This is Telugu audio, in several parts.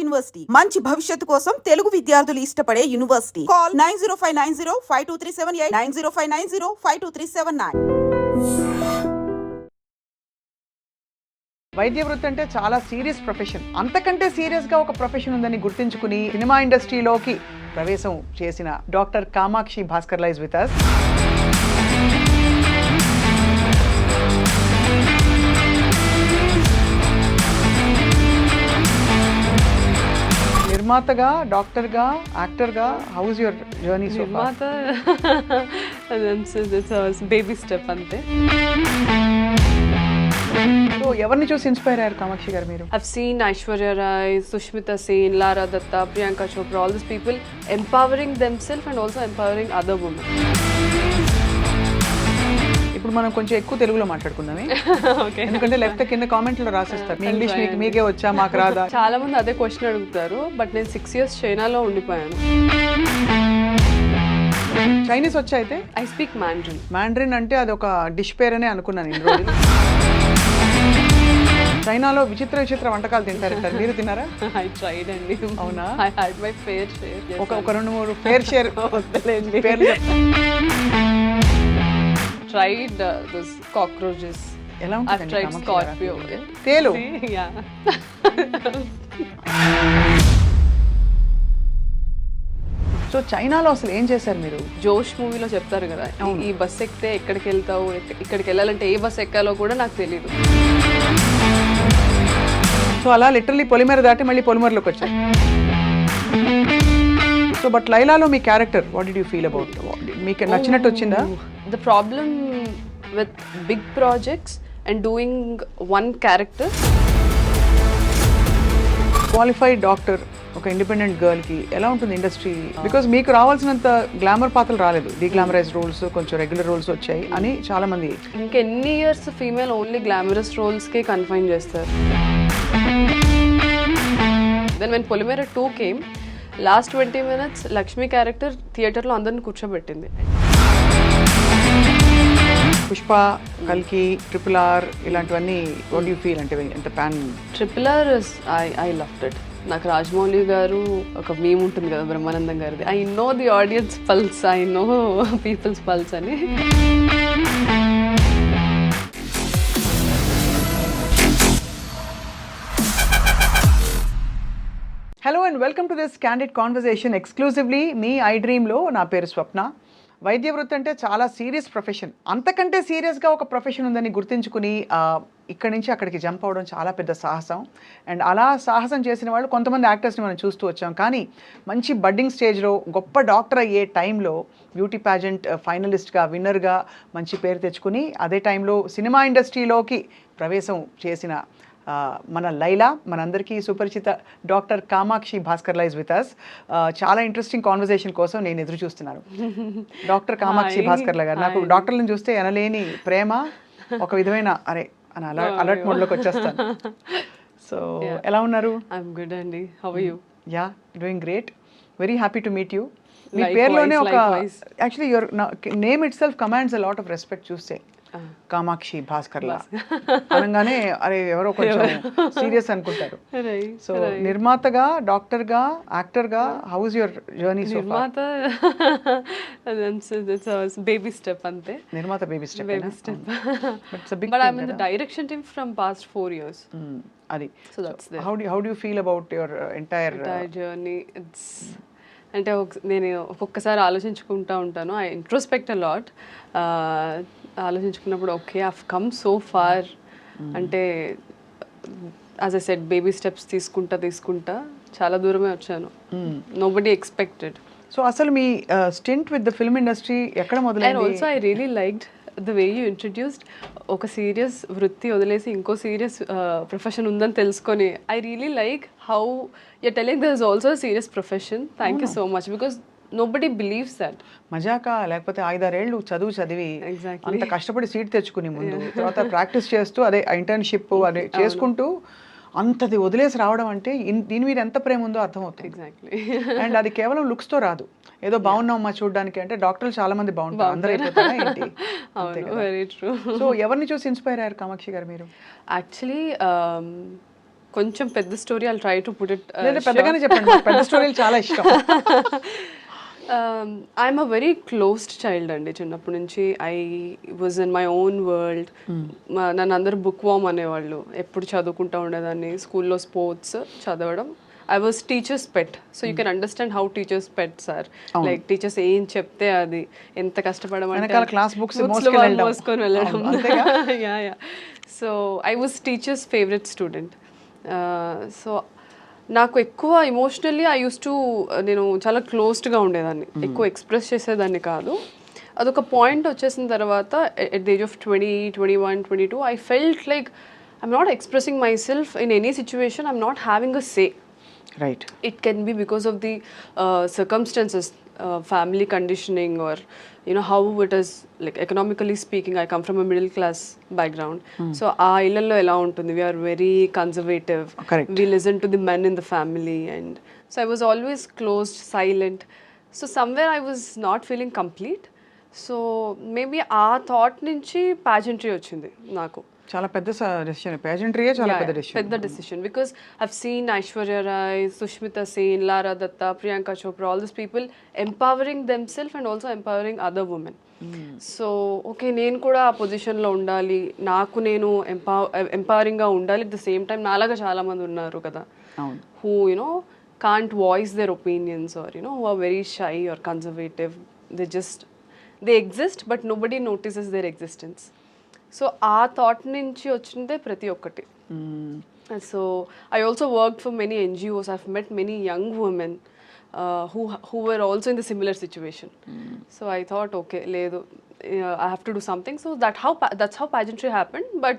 యూనివర్సిటీ మంచి భవిష్యత్తు కోసం తెలుగు విద్యార్థులు ఇష్టపడే యూనివర్సిటీ. కాల్ 9059052378 9059052379. వైద్య వృత్తి అంటే చాలా సీరియస్ ప్రొఫెషన్. అంతకంటే సీరియస్గా ఒక ప్రొఫెషన్ ఉందని గుర్తించుకుని సినిమా ఇండస్ట్రీలోకి ప్రవేశం చేసిన doctor Kamakshi Bhaskarla is with us. నిర్మాతగా, డాక్టర్గా, యాక్టర్గా, how is your journey so far? నిర్మాత బేబీ స్టెప్ అంతే. సో ఎవరిని చూసి ఇన్స్పైర్ అయ్యారు కామాక్షి గారు మీరు? I've seen Aishwarya Rai, Sushmita Sen, Lara Datta, Priyanka Chopra, all these people empowering themselves and also empowering other women. ఇప్పుడు మనం కొంచెం ఎక్కువ తెలుగులో మాట్లాడుకుందామే. ఎందుకంటే లేకపోతే కింద కామెంట్లో రాసేస్తారు మీ ఇంగ్లీష్ మీకే వచ్చా మాకు రాదా. చాలా మంది అదే క్వశ్చన్ అడుగుతారు. బట్ నేను 6 years చైనాలో ఉండిపోయాను. చైనీస్ వచ్చా అయితే? I speak Mandarin. మ్యాండ్రిన్ అంటే అది ఒక డిష్ పేరనే అనుకున్నాను ఇన్ని రోజులు. చైనాలో విచిత్ర విచిత్ర వంటకాలు తింటారంటారు, మీరు తిన్నారా? ఐ ట్రైడ్ అండి. అవునా? I had my fair share. ఒక 2-3 ఫేర్ షేర్ వద్దలేండి. పేర్లు ట్రైడ్ దిస్ కాక్రోచెస్. ఎలా I've tried Scorpio. తేలు. Yeah. సో చైనాలో అసలు ఏం చేశారు మీరు? జోష్ మూవీలో చెప్తారు కదా, ఈ బస్ ఎక్కితే ఎక్కడికి వెళ్తావు, ఇక్కడికి వెళ్ళాలంటే ఏ బస్ ఎక్కాలో కూడా నాకు తెలియదు. సో అలా లిటరలీ పొలిమేర దాటి మళ్ళీ పొలిమేరలోకి వచ్చారు. సో బట్ లైలాలో మీ character what did you feel about? మీకు నచ్చినట్టు వచ్చిందా? The problem with big projects and doing one character. Qualified doctor ఒక ఇండిపెండెంట్ గర్ల్కి ఎలా ఉంటుంది ఇండస్ట్రీ? బికాజ్ మీకు రావాల్సినంత గ్లామర్ పాత్రలు రాలేదు, డీగ్లామరైజ్ రోల్స్, కొంచెం రెగ్యులర్ రోల్స్ వచ్చాయి అని చాలా మంది. ఇంకెన్ని ఇయర్స్ ఫీమేల్ ఓన్లీ గ్లామరస్ రోల్స్కే కన్ఫైన్ చేస్తారు. Then when Polimera 2 came, last 20 minutes Lakshmi character థియేటర్లో అందరిని కూర్చోబెట్టింది. పుష్ప, కల్కి, RRR ఇలాంటివన్నీ వాట్ యూ ఫీల్? అంటే ఎంత pan RRR I loved it. నాకు రాజమౌళి గారు ఒక మీమ్ ఉంటుంది కదా బ్రహ్మానందం గారిది, I know the audience pulse, I know people's pulse అని. Hello and welcome to this candid conversation exclusively మీ ఐ డ్రీమ్లో. నా పేరు స్వప్న. వైద్య వృత్తి అంటే చాలా సీరియస్ ప్రొఫెషన్. అంతకంటే సీరియస్గా ఒక ప్రొఫెషన్ ఉందని గుర్తించుకుని ఇక్కడి నుంచి అక్కడికి జంప్ అవ్వడం చాలా పెద్ద సాహసం. అండ్ అలా సాహసం చేసిన వాళ్ళు కొంతమంది యాక్టర్స్ని మనం చూస్తూ వచ్చాం. కానీ మంచి బడ్డింగ్ స్టేజ్లో గొప్ప డాక్టర్ అయ్యే టైంలో బ్యూటీ ప్యాజెంట్ ఫైనలిస్ట్గా, విన్నర్గా మంచి పేరు తెచ్చుకుని అదే టైంలో సినిమా ఇండస్ట్రీలోకి ప్రవేశం చేసిన మన లైలా, మనందరికీ సుపరిచిత doctor Kamakshi Bhaskarla is with us. చాలా ఇంట్రెస్టింగ్ కాన్వర్సేషన్ కోసం నేను ఎదురు చూస్తున్నాను. డాక్టర్ కామాక్షి భాస్కర్లా గారు, నాకు డాక్టర్లను చూస్తే ఎనలేని ప్రేమ, ఒక విధమైన అరే అని అలర్ట్ మోడ్లోకి వచ్చేస్తాను. సో ఎలా ఉన్నారు? ఐఎమ్ గుడ్ అండి. How are you? Yeah, doing great. Very happy to meet you. మీ పేరులోనే ఒక actually your name itself commands a lot of respect. చూస్తే కామాక్షి భాస్కర్లా అనగానే అరే ఎవరో కొంచెం సీరియస్ అనుకుంటారు. సో నిర్మాతగా, డాక్టర్గా, యాక్టర్గా, how is your journey so far? నిర్మాత బేబీ స్టెప్ అంతే. నిర్మాత baby step. But I'm in the direction team from past 4 years. అది. So that's there. How do you feel about your entire journey? It's అంటే నేను ఒక్కొక్కసారి ఆలోచించుకుంటూ ఉంటాను. I introspect a lot. ఆలోచించుకున్నప్పుడు okay I've come so far. అంటే as I said baby steps తీసుకుంటా చాలా దూరమే వచ్చాను. Nobody expected. సో అసలు మీ stint with the film industry ఎక్కడ మొదలైంది? And also I really liked the way you introduced. ఒక సీరియస్ వృత్తి వదిలేసి ఇంకో సీరియస్ ప్రొఫెషన్ ఉందని తెలుసుకొని I really like how you telling there is also serious profession. Thank you so much because nobody believes that. మజాకా లేకపోతే 5-6 ఏళ్ళు చదివి అంత కష్టపడి సీట్ తెచ్చుకుని ముందు తర్వాత ప్రాక్టీస్ చేస్తూ అదే ఇంటర్న్షిప్ అదే చేసుకుంటూ అంతది వదిలేసి రావడం అంటే దీని మీద ఎంత ప్రేమ ఉందో అర్థమవుతుంది. ఎగ్జాక్ట్లీ. అండ్ అది కేవలం లుక్స్తో రాదు, ఏదో బాగున్నామా చూడడానికి. అంటే డాక్టర్లు చాలా మంది బాగుంటారు, అందరూ అయిపోతారా ఏంటి? Very true. సో ఎవరిని చూసి ఇన్స్పైర్ అయ్యారు కామాక్షి గారు మీరు? యాక్చువల్లీ కొంచెం పెద్ద story I'll try to put it లేదా పెద్దగానే చెప్పండి, నాకు పెద్ద స్టోరీలు చాలా ఇష్టం. I'm a very closed child అండి. చిన్నప్పటి నుంచి I was in my own world. నన్ను అందరూ బుక్ వామ్ అనేవాళ్ళు. ఎప్పుడు చదువుకుంటూ ఉండేదాన్ని. స్కూల్లో స్పోర్ట్స్ చదవడం. I was teacher's pet. So you can understand how teacher's pets are. Like teachers ఏం చెప్తే అది ఎంత కష్టపడమంటే క్లాస్ బుక్స్ మోసుకొని వెళ్ళడం. Yeah yeah. So I was teacher's favourite student. So నాకు ఎక్కువ ఇమోషనల్లీ నేను చాలా క్లోజ్డ్గా ఉండేదాన్ని. ఎక్కువ ఎక్స్ప్రెస్ చేసేదాన్ని కాదు. అదొక పాయింట్ వచ్చేసిన తర్వాత at the age of 20, 21, 22 I felt like I'm not expressing my self in any situation. I'm not having a say. Right. It can be because of the circumstances, family conditioning, or how it is, like economically speaking. I come from a middle class background. So aa illallo ela untundi, we are very conservative. Correct. We listen to the men in the family, and so I was always closed, silent. So somewhere I was not feeling complete. So maybe aa thought nunchi pageantry ochindi naku. చాలా పెద్ద డెసిషన్. పేజెంట్రీయే చాలా పెద్ద డెసిషన్. పెద్ద decision. Because I've seen Aishwarya Rai, Sushmita Sen, Lara Dutta, Priyanka Chopra, all this people empowering them self and also empowering other women. So okay, నేను కూడా ఆ పొజిషన్లో ఉండాలి, నాకు నేను ఎంపవరింగ్గా ఉండాలి. అట్ ద సేమ్ టైం నాలాగా చాలా మంది ఉన్నారు కదా, who can't voice their opinions, or who are very shy or conservative. They exist, but nobody notices their existence. So ఆ థాట్ నుంచి వచ్చిందే ప్రతి ఒక్కటి. So I also work for many NGOs. I've met many young women who were also in the similar situation. So I thought, okay, ledu, I have to do something. So that's how pageantry happened. But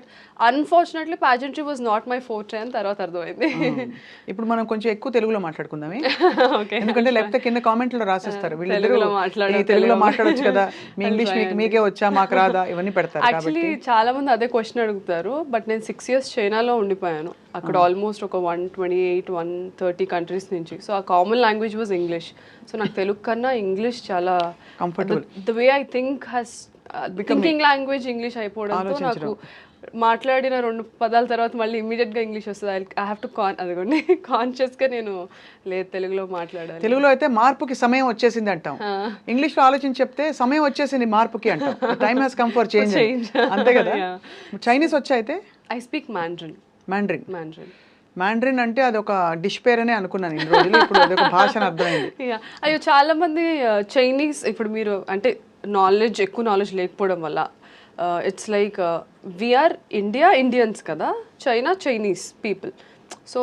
unfortunately pageantry was not my forte and tarvata ardhamayindi. ఇప్పుడు మనం కొంచెం ఎక్కువ తెలుగులో మాట్లాడుకుందామే. Okay. ఎందుకంటే లేకపోతే కింద కామెంట్లో రాసేస్తారు వీళ్ళిద్దరూ తెలుగులో తెలుగులో మాట్లాడొచ్చు కదా, మీ ఇంగ్లీష్ మీకే వచ్చా మాకు రాదా, ఇవన్నీ పెడతారు. యాక్చువల్లీ చాలా మంది అదే క్వశ్చన్ అడుగుతారు. బట్ నేను 6 years చైనాలో ఉండిపోయాను. అక్కడ ఆల్మోస్ట్ ఒక 128, 130 కంట్రీస్ నుంచి. సో ఆ common language was English. So నాకు తెలుగు కన్నా ఇంగ్లీష్ చాలా comfortable. The way I think has thinking language English అయిపోవడంతో నాకు మాట్లాడిన 2 పదాల తర్వాత మళ్ళీ ఇమీడియట్గా ఇంగ్లీష్ వస్తుంది. ఐ హ్యావ్ టు అదిగోండి కాన్షియస్గా నేను లేదు తెలుగులో మాట్లాడాలి. తెలుగులో అయితే మార్పుకి సమయం వచ్చేసింది అంటాం, ఇంగ్లీష్లో ఆలోచించి చెప్తే సమయం వచ్చేసింది మార్పుకి అంటాం. Time has come for change. అంతే కదా. చైనీస్ వచ్చా అయితే? I speak Mandarin. మ్యాండ్రిన్ అంటే అది ఒక డిష్ పేరనే అనుకున్నాను ఇన్ని రోజులు, ఇప్పుడు అది ఒక భాష అని అర్థమైంది. అయ్యో చాలా మంది చైనీస్ ఇప్పుడు మీరు అంటే ఎక్కువ నాలెడ్జ్ లేకపోవడం వల్ల ఇట్స్ లైక్ వీఆర్ ఇండియన్స్ కదా, China Chinese people. So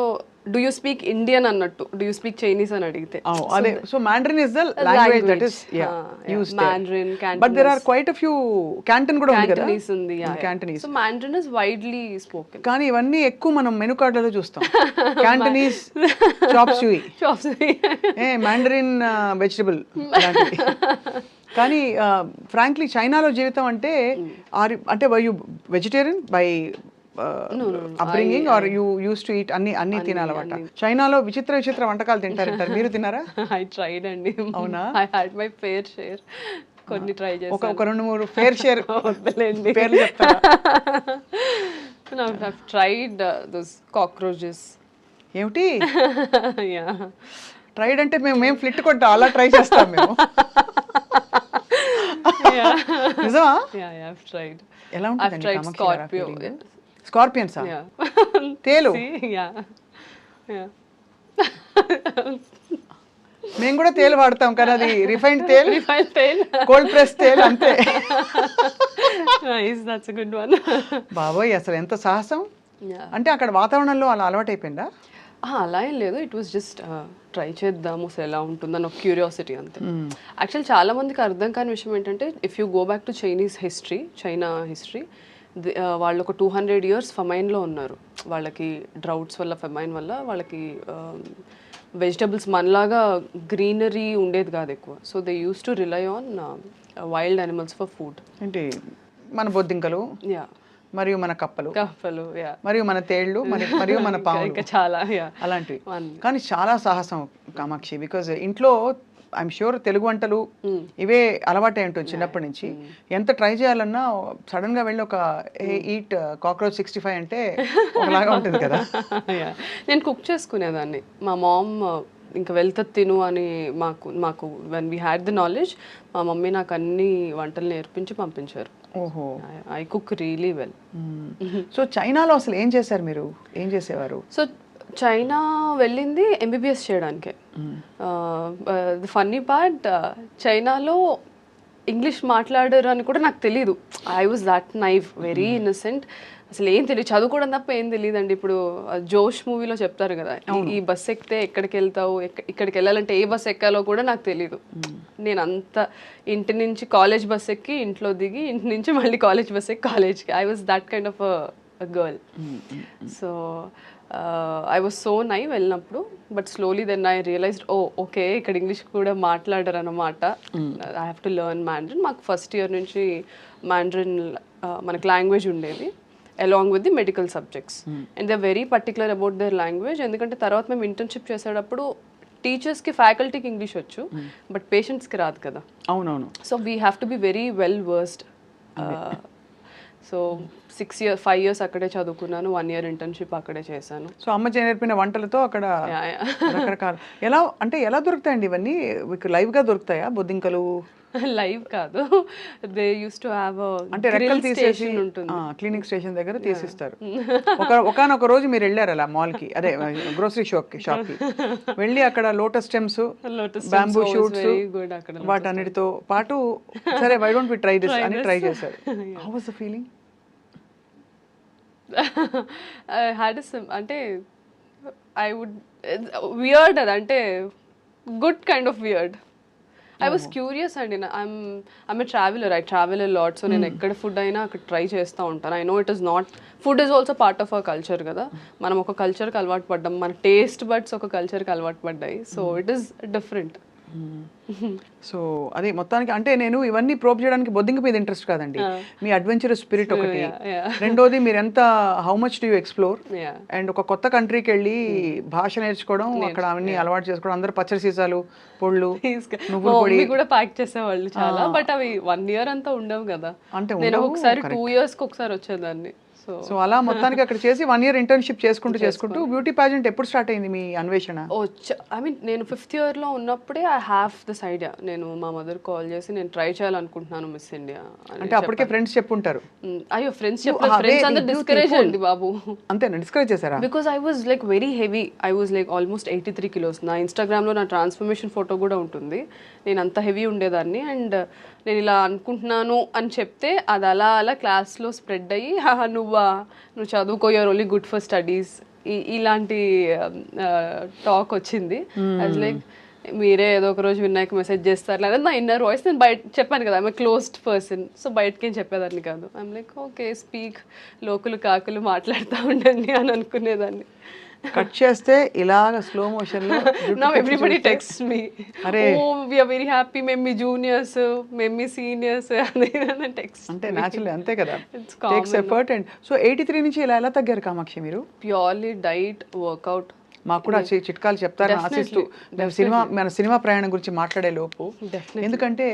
do you speak Indian అన్నట్టు, డూ యూ స్పీక్ చైనీస్ అని అడిగితే అదే. So Mandarin is the language that is used there. Mandarin, Cantonese. But there are quite a few Canton కూడా ఉంది కదా. Cantonese ఉంది. Cantonese. So Mandarin is widely spoken. కానీ ఇవన్నీ ఎక్కువ మనం మెనూ కార్డులలో చూస్తాం. Cantonese chop suey, Mandarin vegetable లాంటివి. కానీ ఫ్రాంక్లీ చైనాలో జీవితం అంటే were you vegetarian by upbringing or you used to eat అన్ని తినాలన్నమాట. చైనాలో విచిత్ర వంటకాలు తింటారంటారు, మీరు తిన్నారా? ఐ ట్రైడ్ అండి. అవునా? I had my fair share. కొన్ని ట్రై చేశాను. ఒక 2-3 ఫేర్ షేర్ వద్దలేండి పేర్లు చెప్తారా? I've tried those cockroaches. ఏమిటి Yeah. ట్రైడ్ అంటే మేము ఫ్లిట్ కొట్టా అలా ట్రై చేస్తాం మేము. నిజమా? Yeah, I've tried. ఎలా I've ఉంటుంది? tried scorpio. స్కార్పియన్సా? తేలు? Yeah. మేము కూడా తేలు వాడతాం కానీ అది రిఫైన్డ్ తేల్, కోల్డ్ ప్రెస్ తేల్ అంతే. Nice, that's a good one. బాబోయ్ అసలు ఎంత సాహసం. అంటే అక్కడ వాతావరణంలో అలా అలవాటు అయిపోయిందా? అలా ఏం లేదు. ఇట్ వాస్ జస్ట్ ట్రై చేద్దాము అసలు ఎలా ఉంటుందని ఒక క్యూరియాసిటీ అంతే. యాక్చువల్ చాలా మందికి అర్థం కాని విషయం ఏంటంటే if you go back to China history, వాళ్ళు ఒక 200 years ఫమైన్లో ఉన్నారు. వాళ్ళకి డ్రౌట్స్ వల్ల, ఫమైన్ వల్ల వాళ్ళకి వెజిటబుల్స్ మనలాగా గ్రీనరీ ఉండేది కాదు ఎక్కువ. So they use to rely on wild animals for food. ఏంటి మన బొద్దింకలు, మరియు మన కప్పలు, మరియు మన తేళ్లు, మరియు మన పాములు, ఇంకా చాలా అలాంటివి. కానీ చాలా సాహసం కామాక్షి, బికాజ్ ఇంట్లో ఐఎమ్ షూర్ తెలుగు వంటలు ఇవే అలవాటే ఉంటుంది చిన్నప్పటి నుంచి. ఎంత ట్రై చేయాలన్నా సడన్ గా వెళ్ళి ఒక ఈట్ కాక్రోచ్ 65 అంటే ఒకలాగా ఉంటుంది కదా. నేను కుక్ చేసుకునేదాన్ని. మా మామ్ ఇంకా వెళ్తుంది తిను అని మాకు మాకు when we had the knowledge మా మమ్మీ నాకు అన్ని వంటలు నేర్పించి పంపించారు. ఓహో, I cook really well. So చైనాలో అసలు ఏం చేశారు మీరు, ఏం చేసేవారు? సో చైనా వెళ్ళింది ఎంబీబీఎస్ చేయడానికే. ది ఫన్నీ పార్ట్, చైనాలో ఇంగ్లీష్ మాట్లాడరు అని కూడా నాకు తెలీదు. I was that naive, very innocent. అసలు ఏం తెలియదు, చదువుకోవడం తప్ప ఏం తెలియదండి. ఇప్పుడు జోష్ మూవీలో చెప్తారు కదా, ఈ బస్ ఎక్కితే ఎక్కడికి వెళ్తావు, ఇక్కడికి వెళ్ళాలంటే ఏ బస్ ఎక్కాలో కూడా నాకు తెలీదు. నేను అంత ఇంటి నుంచి కాలేజ్ బస్ ఎక్కి ఇంట్లో దిగి, ఇంటి నుంచి మళ్ళీ కాలేజ్ బస్ ఎక్కి కాలేజ్కి. I was that kind of a girl. So I was so naive వెళ్ళినప్పుడు. But slowly then I realised, okay ఇక్కడ ఇంగ్లీష్ కూడా మాట్లాడరు అన్నమాట. I have to learn Mandarin. మాకు ఫస్ట్ ఇయర్ నుంచి మ్యాండ్రిన్ మనకు లాంగ్వేజ్ ఉండేది along with the medical subjects. And they're very particular about their language. ఎందుకంటే తర్వాత మేము ఇంటర్న్షిప్ చేసేటప్పుడు టీచర్స్కి ఫ్యాకల్టీకి ఇంగ్లీష్ వచ్చు, బట్ పేషెంట్స్కి రాదు కదా. అవునవును. So we have to be very well versed. So 5 years అక్కడే చదువుకున్నాను, 1 year ఇంటర్న్షిప్ అక్కడే చేశాను. సో అమ్మ నేర్పిన వంటలతో అక్కడ రకరకాల ఎలా దొరుకుతాయండి ఇవన్నీ? మీకు లైవ్గా దొరుకుతాయా బొద్దింకలు? లైవ్ కాదు, దే యూస్ టు హ్యావ్ అంటే రెక్కలు తీసేసి క్లినిక్ స్టేషన్ దగ్గర తీసిస్తారు. ఒకనొక రోజు మీరు వెళ్ళారు అలా మాల్కి, అదే గ్రోసరీ షాప్కి వెళ్ళి అక్కడ లోటస్ స్టెమ్స్, బ్యాంబూ షూట్స్ వాటన్నిటితో పాటు సరే why don't we try this అని ట్రై చేశారు. How was the feeling? అంటే ఐ వుడ్ వియర్డ్, అంటే good kind of weird. I was curious అండి. I'm a traveller, I travel a lot. So నేను ఎక్కడ ఫుడ్ అయినా అక్కడ ట్రై చేస్తూ ఉంటాను. I know it is not, food is also part of our culture కదా. మనం ఒక కల్చర్కి అలవాటు పడ్డాం, మన టేస్ట్ బడ్స్ ఒక కల్చర్కి అలవాటు పడ్డాయి. So it is different. So అది మొత్తానికి అంటే నేను ఇవన్నీ ప్రోబ్ చేయడానికి బొద్దింక మీద ఇంట్రెస్ట్ కాదండి, మీ అడ్వెంచరస్ స్పిరిట్ ఒకటి. రెండోది మీరు ఎంత how much do you explore, and ఒక కొత్త కంట్రీకి వెళ్ళి భాష నేర్చుకోవడం, అక్కడ అవన్నీ అలవాటు చేసుకోవడం. అందరూ పచ్చడి సీసాలు, పొళ్ళు, నువ్వుల పొడి కూడా ప్యాక్ చేసేవాళ్ళు చాలా. బట్ అవి 1 year అంతా ఉండవు కదా. అంటే నేను ఒకసారి 2 yearsకి ఒకసారి వచ్చేదాన్ని. సో అలా మొత్తానికి అక్కడ చేసి 1 year ఇంటర్న్షిప్ చేసుకుంటూ బ్యూటీ పాజెంట్ ఎప్పుడు స్టార్ట్ అయింది మీ అన్వేషణ? ఐ మీన్ నేను 5th year లో ఉన్నప్పుడే ఐ హ్యావ్ దిస్ ఐడియా. నేను మా మదర్ కాల్ చేసి నేను ట్రై చేయాలనుకుంటున్నాను మిస్ ఇండియా అంటే అప్పటికే ఫ్రెండ్స్ చెప్పుంటారు. అయ్యో ఫ్రెండ్స్ అందరూ డిస్కరేజ్ అండి బాబు. అంతేనా, డిస్కరేజ్ చేశారా? Because I was like very heavy, I was like almost 83 kilos. నా ఇన్స్టాగ్రామ్లో నా ట్రాన్స్ఫర్మేషన్ ఫోటో కూడా ఉంటుంది. నేను అంత హెవీ ఉండేదాన్ని. అండ్ నేను ఇలా అనుకుంటున్నాను అని చెప్తే అది అలా అలా క్లాస్లో స్ప్రెడ్ అయ్యి, నువ్వు చదువుకో, you're only good for studies, ఇలాంటి టాక్ వచ్చింది. అది లైక్ మీరే ఏదో ఒక రోజు వినాయక్ మెసేజ్ చేస్తారు లేదా నా ఇన్నర్ వాయిస్. నేను బయట చెప్పాను కదా, I'm a closed person. So బయటకేం చెప్పేదాన్ని కాదు. ఐఎమ్ లైక్ ఓకే స్పీక్, లోకులు కాకులు మాట్లాడుతూ ఉండండి అని అనుకునేదాన్ని. కట్ చేస్తే ఇలాగ స్లో మోషన్ లో now everybody text me, oh we are very happy, మేము మీ జూనియర్స్, మేము మీ సీనియర్స్ అని టెక్స్ట్. అంటే న్యాచురల్లీ అంతే కదా, టేక్స్ ఎఫర్ట్. అండ్ సో 83 నుంచి ఎలా తగ్గారు కామాక్షి మీరు? Purely diet, workout. మాకు కూడా చిట్కాలు చెప్తారని ఆశిస్తూ మన సినిమా ప్రయాణం గురించి మాట్లాడే లోపు, ఎందుకంటే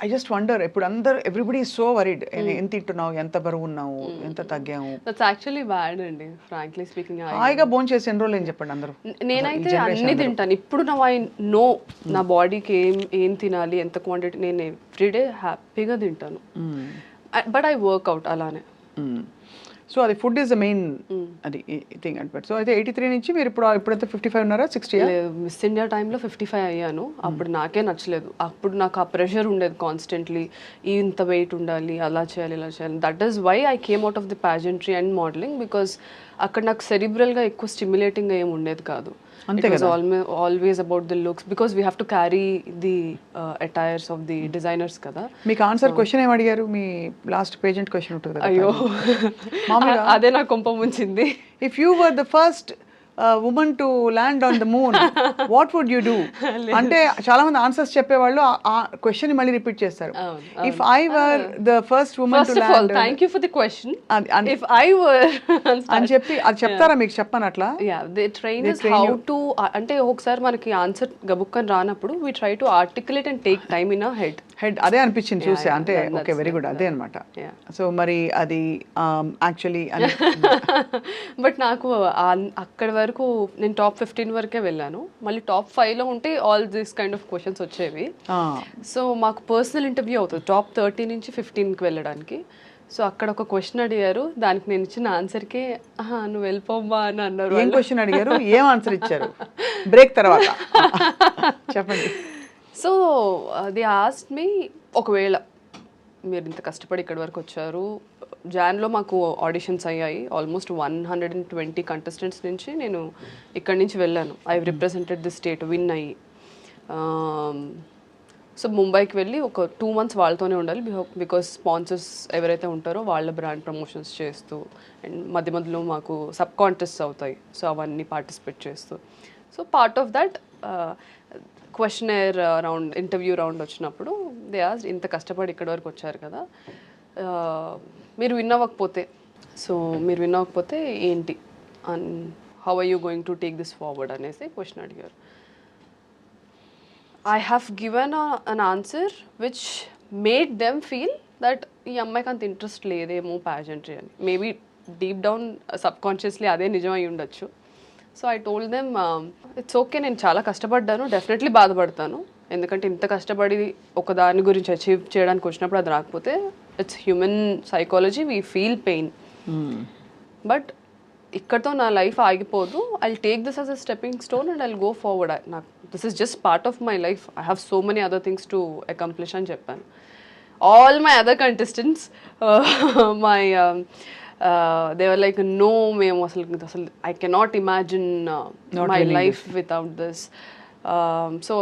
ఐ జస్ట్ వండర్, ఇప్పుడు అందరు ఎవ్రీబడి సో వరీడ్, ఎంత తింటున్నావు, ఎంత బరువు ఉన్నావు, ఎంత తగ్గాము. దట్స్ యాక్చువల్లీ బ్యాడ్ అండి, ఫ్రాంక్లీ స్పీకింగ్. హాయిగా భోజనం చేసి ఎన్ని రోజులు ఏం చెప్పండి అందరూ. నేనైతే అన్ని తింటాను ఇప్పుడు. ఐ నో నా బాడీకి ఏం తినాలి, ఎంత క్వాంటిటీ. నేను ఎవ్రీడే హ్యాపీగా తింటాను, బట్ ఐ వర్క్అవుట్ అలానే. సో అది ఫుడ్ ఈస్ ద మెయిన్ అది థింగ్ అండ్. సో అయితే 83 నుంచి మీరు ఇప్పుడైతే 55 ఉన్నారా, 60? మిస్ ఇండియా టైంలో 55 అయ్యాను. అప్పుడు నాకే నచ్చలేదు. అప్పుడు నాకు ఆ ప్రెషర్ ఉండేది కాన్స్టెంట్లీ, ఇంత వెయిట్ ఉండాలి, అలా చేయాలి, ఇలా చేయాలి. That is why I came out of the pageantry and modelling, because అక్కడ నాకు సెరిబ్రల్గా ఎక్కువ స్టిమ్యులేటింగ్గా ఏమి ఉండేది కాదు. It was always about the looks, because we have to carry the attires of the designers kada. మీకు ఆన్సర్ క్వశ్చన్ ఏం అడిగారు? మీ లాస్ట్ పేజెంట్ క్వశ్చన్ ఉంటుంది కదా. అయ్యో అదే నా కొంప ముంచింది. If you were the first women to land on the moon what would you do అంటే చాలా మంది ఆన్సర్స్ చెప్పేవాళ్ళు ఆ క్వశ్చన్ మళ్ళీ రిపీట్ చేస్తారు. If I were the first women to First of all, land thank you for the question. If I were అని చెప్పి అది చెప్తారా మీకు చెప్పను అట్లా? yeah, they train us how to అంటే ఒకసారి మనకి ఆన్సర్ గబుక్కని రానప్పుడు we try to articulate and take time in our head. Head అదే అనిపించింది చూసే అంటే ఓకే వెరీ గుడ్ అదే అనమాట. Yeah. సో మరి అది యాక్చువల్లీ బట్ నాకు అక్కడి వరకు నేను టాప్ 15 వరకే వెళ్ళాను. మళ్ళీ టాప్ 5లో ఉంటే all this kind of questions వచ్చేవి. సో మాకు పర్సనల్ ఇంటర్వ్యూ అవుతుంది టాప్ 30 నుంచి 15కి వెళ్ళడానికి. సో అక్కడ ఒక క్వశ్చన్ అడిగారు, దానికి నేను ఇచ్చిన ఆన్సర్కే నువ్వు వెళ్ళిపోమ్మా అని అన్నారు. ఏం క్వశ్చన్ అడిగారు, ఏం ఆన్సర్ ఇచ్చారు బ్రేక్ తర్వాత చెప్పండి. సో దే ఆస్క్డ్ మీ, ఒకవేళ మీరు ఇంత కష్టపడి ఇక్కడి వరకు వచ్చారు, జాన్లో మాకు ఆడిషన్స్ అయ్యాయి, ఆల్మోస్ట్ 120 కంటెస్టెంట్స్ నుంచి నేను ఇక్కడి నుంచి వెళ్ళాను. I represented the state, win అయ్యి. సో ముంబైకి వెళ్ళి ఒక 2 months వాళ్ళతోనే ఉండాలి, బికాస్ స్పాన్సర్స్ ఎవరైతే ఉంటారో వాళ్ళ బ్రాండ్ ప్రమోషన్స్ చేస్తూ, అండ్ మధ్య మధ్యలో మాకు సబ్ కాంటెస్ట్స్ అవుతాయి, సో అవన్నీ పార్టిసిపేట్ చేస్తూ. So part of that questionnaire round, interview round వచ్చినప్పుడు దే ఆస్క్డ్, ఇంత కష్టపడి ఇక్కడి వరకు వచ్చారు కదా, మీరు విన్ అవ్వకపోతే, సో మీరు విన్ అవ్వకపోతే ఏంటి, and how are you going to take this forward అనేసి క్వశ్చన్ అడిగారు. I have given an answer which made them feel that ఈ అమ్మాయికి అంత ఇంట్రెస్ట్ లేదేమో ప్యాజెంట్రీ అని. మేబీ డీప్ డౌన్ సబ్కాన్షియస్లీ అదే నిజం అయి ఉండొచ్చు. So I told them it's okay, నేను చాలా కష్టపడ్డాను, డెఫినెట్లీ బాధపడతాను, ఎందుకంటే ఇంత కష్టపడి ఒక దాని గురించి అచీవ్ చేయడానికి వచ్చినప్పుడు అది రాకపోతే it's human psychology, we feel pain. But ఇక్కడతో నా లైఫ్ ఆగిపోదు, I take this as a stepping stone and I go forward. నాకు this is just part of my life, I have so many other things to accomplish అని చెప్పాను. All my other contestants my they were like, no మేము అసలు I cannot imagine my life without this. So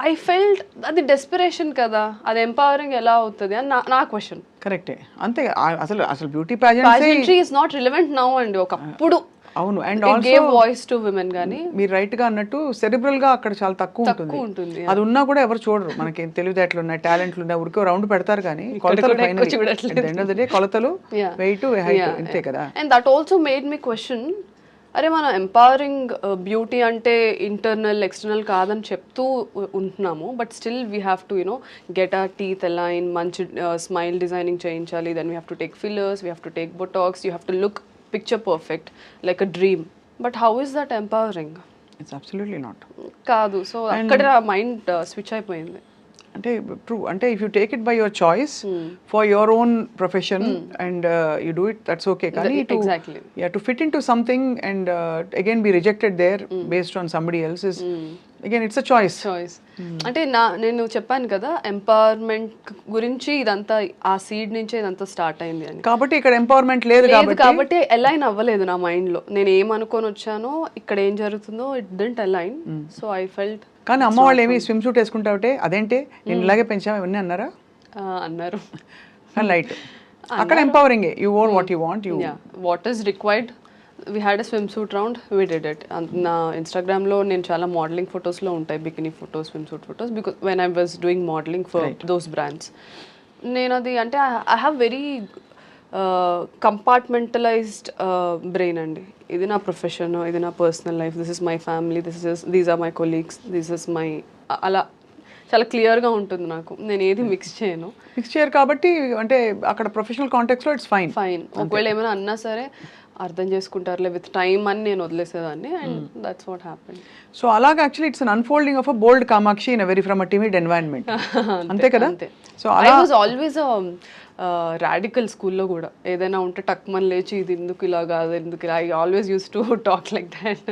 I felt అది డెస్పిరేషన్ కదా, అది ఎంపవరింగ్ ఎలా అవుతుంది అని నా క్వశ్చన్. కరెక్టే, అంతే. అసలు beauty pageantry is not relevant now అండి, ఒకప్పుడు అవును. And gave voice to women, కానీ మీరు రైట్ గా అన్నట్టు సెరిబ్రల్ గా అక్కడ చాలా తక్కువ ఉంటుంది. అది ఉన్నా కూడా ఎవరు చూడరు, మనకి తెలివితేటలు ఉన్నాయి, టాలెంట్లు ఉన్నాయి, ఊరికే రౌండ్ పెడతారు కానీ కొలతలు కొలతలు వెయిట్ హైట్ అంతే కదా. And that also made me question, అరే మనం ఎంపవరింగ్ బ్యూటీ అంటే ఇంటర్నల్ ఎక్స్టర్నల్ కాదని చెప్తూ ఉంటున్నాము, but still we have to you know get our teeth align, మంచి స్మైల్ డిజైనింగ్ చేయించాలి, then we have to take fillers, we have to take botox, you have to look picture perfect like a dream. But how is that empowering? It's absolutely not. కాదు. సో అక్కడ మైండ్ స్విచ్ అయిపోయింది. అంటే ట్రూ, అంటే if you take it by your choice for your own profession and you do it, that's okay. కానీ to fit in to something and again be rejected there based on somebody else is again it's a choice. అంటే నేను చెప్పాను కదా, ఎంపవర్మెంట్ గురించి ఇదంతా ఆ సీడ్ నుంచే ఇదంతా స్టార్ట్ అయింది అని. కాబట్టి ఇక్కడ ఎంపవర్మెంట్ లేదు కాబట్టి అలైన్ అవ్వలేదు నా మైండ్ లో, నేను ఏమనుకొని వచ్చానో ఇక్కడ ఏం జరుగుతుందో it didn't align. So I felt. కానీ అమ్మ వాళ్ళు ఏమి స్విమ్ సూట్ వేసుకుంటావుటే అదేంటే నేను ఇలాగే పెంచాము ఇవన్నీ అన్నారా? అన్నారు. కానీ లైట్ అక్కడ empowering, you own what you want, you what is required. We had a swimsuit round, we did it. నా ఇన్స్టాగ్రామ్లో నేను చాలా మోడలింగ్ ఫొటోస్లో ఉంటాయి, bikini photos, swimsuit photos, because when I was doing modelling for those brands. నేను అది అంటే I have very compartmentalised brain అండి. ఇది నా ప్రొఫెషన్, ఇది నా personal life, this is my family, these are my colleagues, this is my, అలా చాలా క్లియర్గా ఉంటుంది నాకు. నేను ఏది మిక్స్ చేయరు కాబట్టి అంటే అక్కడ ప్రొఫెషనల్ కాంటెక్స్లో ఇట్స్ ఫైన్. ఒకవేళ ఏమైనా అన్నా సరే అర్థం చేసుకుంటారులే విత్ టైమ్ అని నేను వదిలేసేదాన్ని, and that's what happened. So అలాగా actually it's an unfolding of a bold Kamakshi in a very from a timid environment. అంతే కదా. So I was always radical స్కూల్లో కూడా, ఏదైనా ఉంటే టక్మన్ లేచి ఇది ఎందుకు ఇలా కాదు, ఎందుకు ఇలా, I always use to talk like that.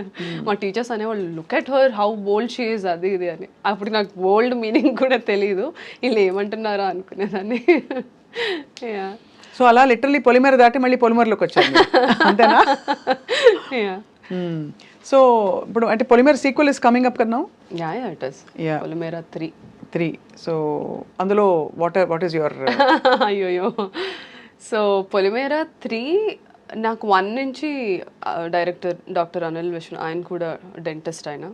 మా టీచర్స్ అనేవాళ్ళు, look at her how bold she is, అది ఇది అని. అప్పుడు నాకు బోల్డ్ మీనింగ్ కూడా తెలీదు, వీళ్ళు ఏమంటున్నారా అనుకునేదాన్ని. సో అలా లిటరలీ పొలిమేర దాటి మళ్ళీ పొలిమేరలోకి వచ్చాను, అంతేనా? సో ఇప్పుడు అంటే పొలిమేర సీక్వెల్ ఇస్ కమింగ్ అప్ కదా. It is Polimera 3. సో అందులో వాట్ ఈస్ యువర్ అయ్యోయో. సో పొలిమేర 3 నాకు 1 నుంచి డైరెక్టర్ డాక్టర్ అనిల్ విష్ణు, ఆయన కూడా డెంటిస్ట్ ఆయన.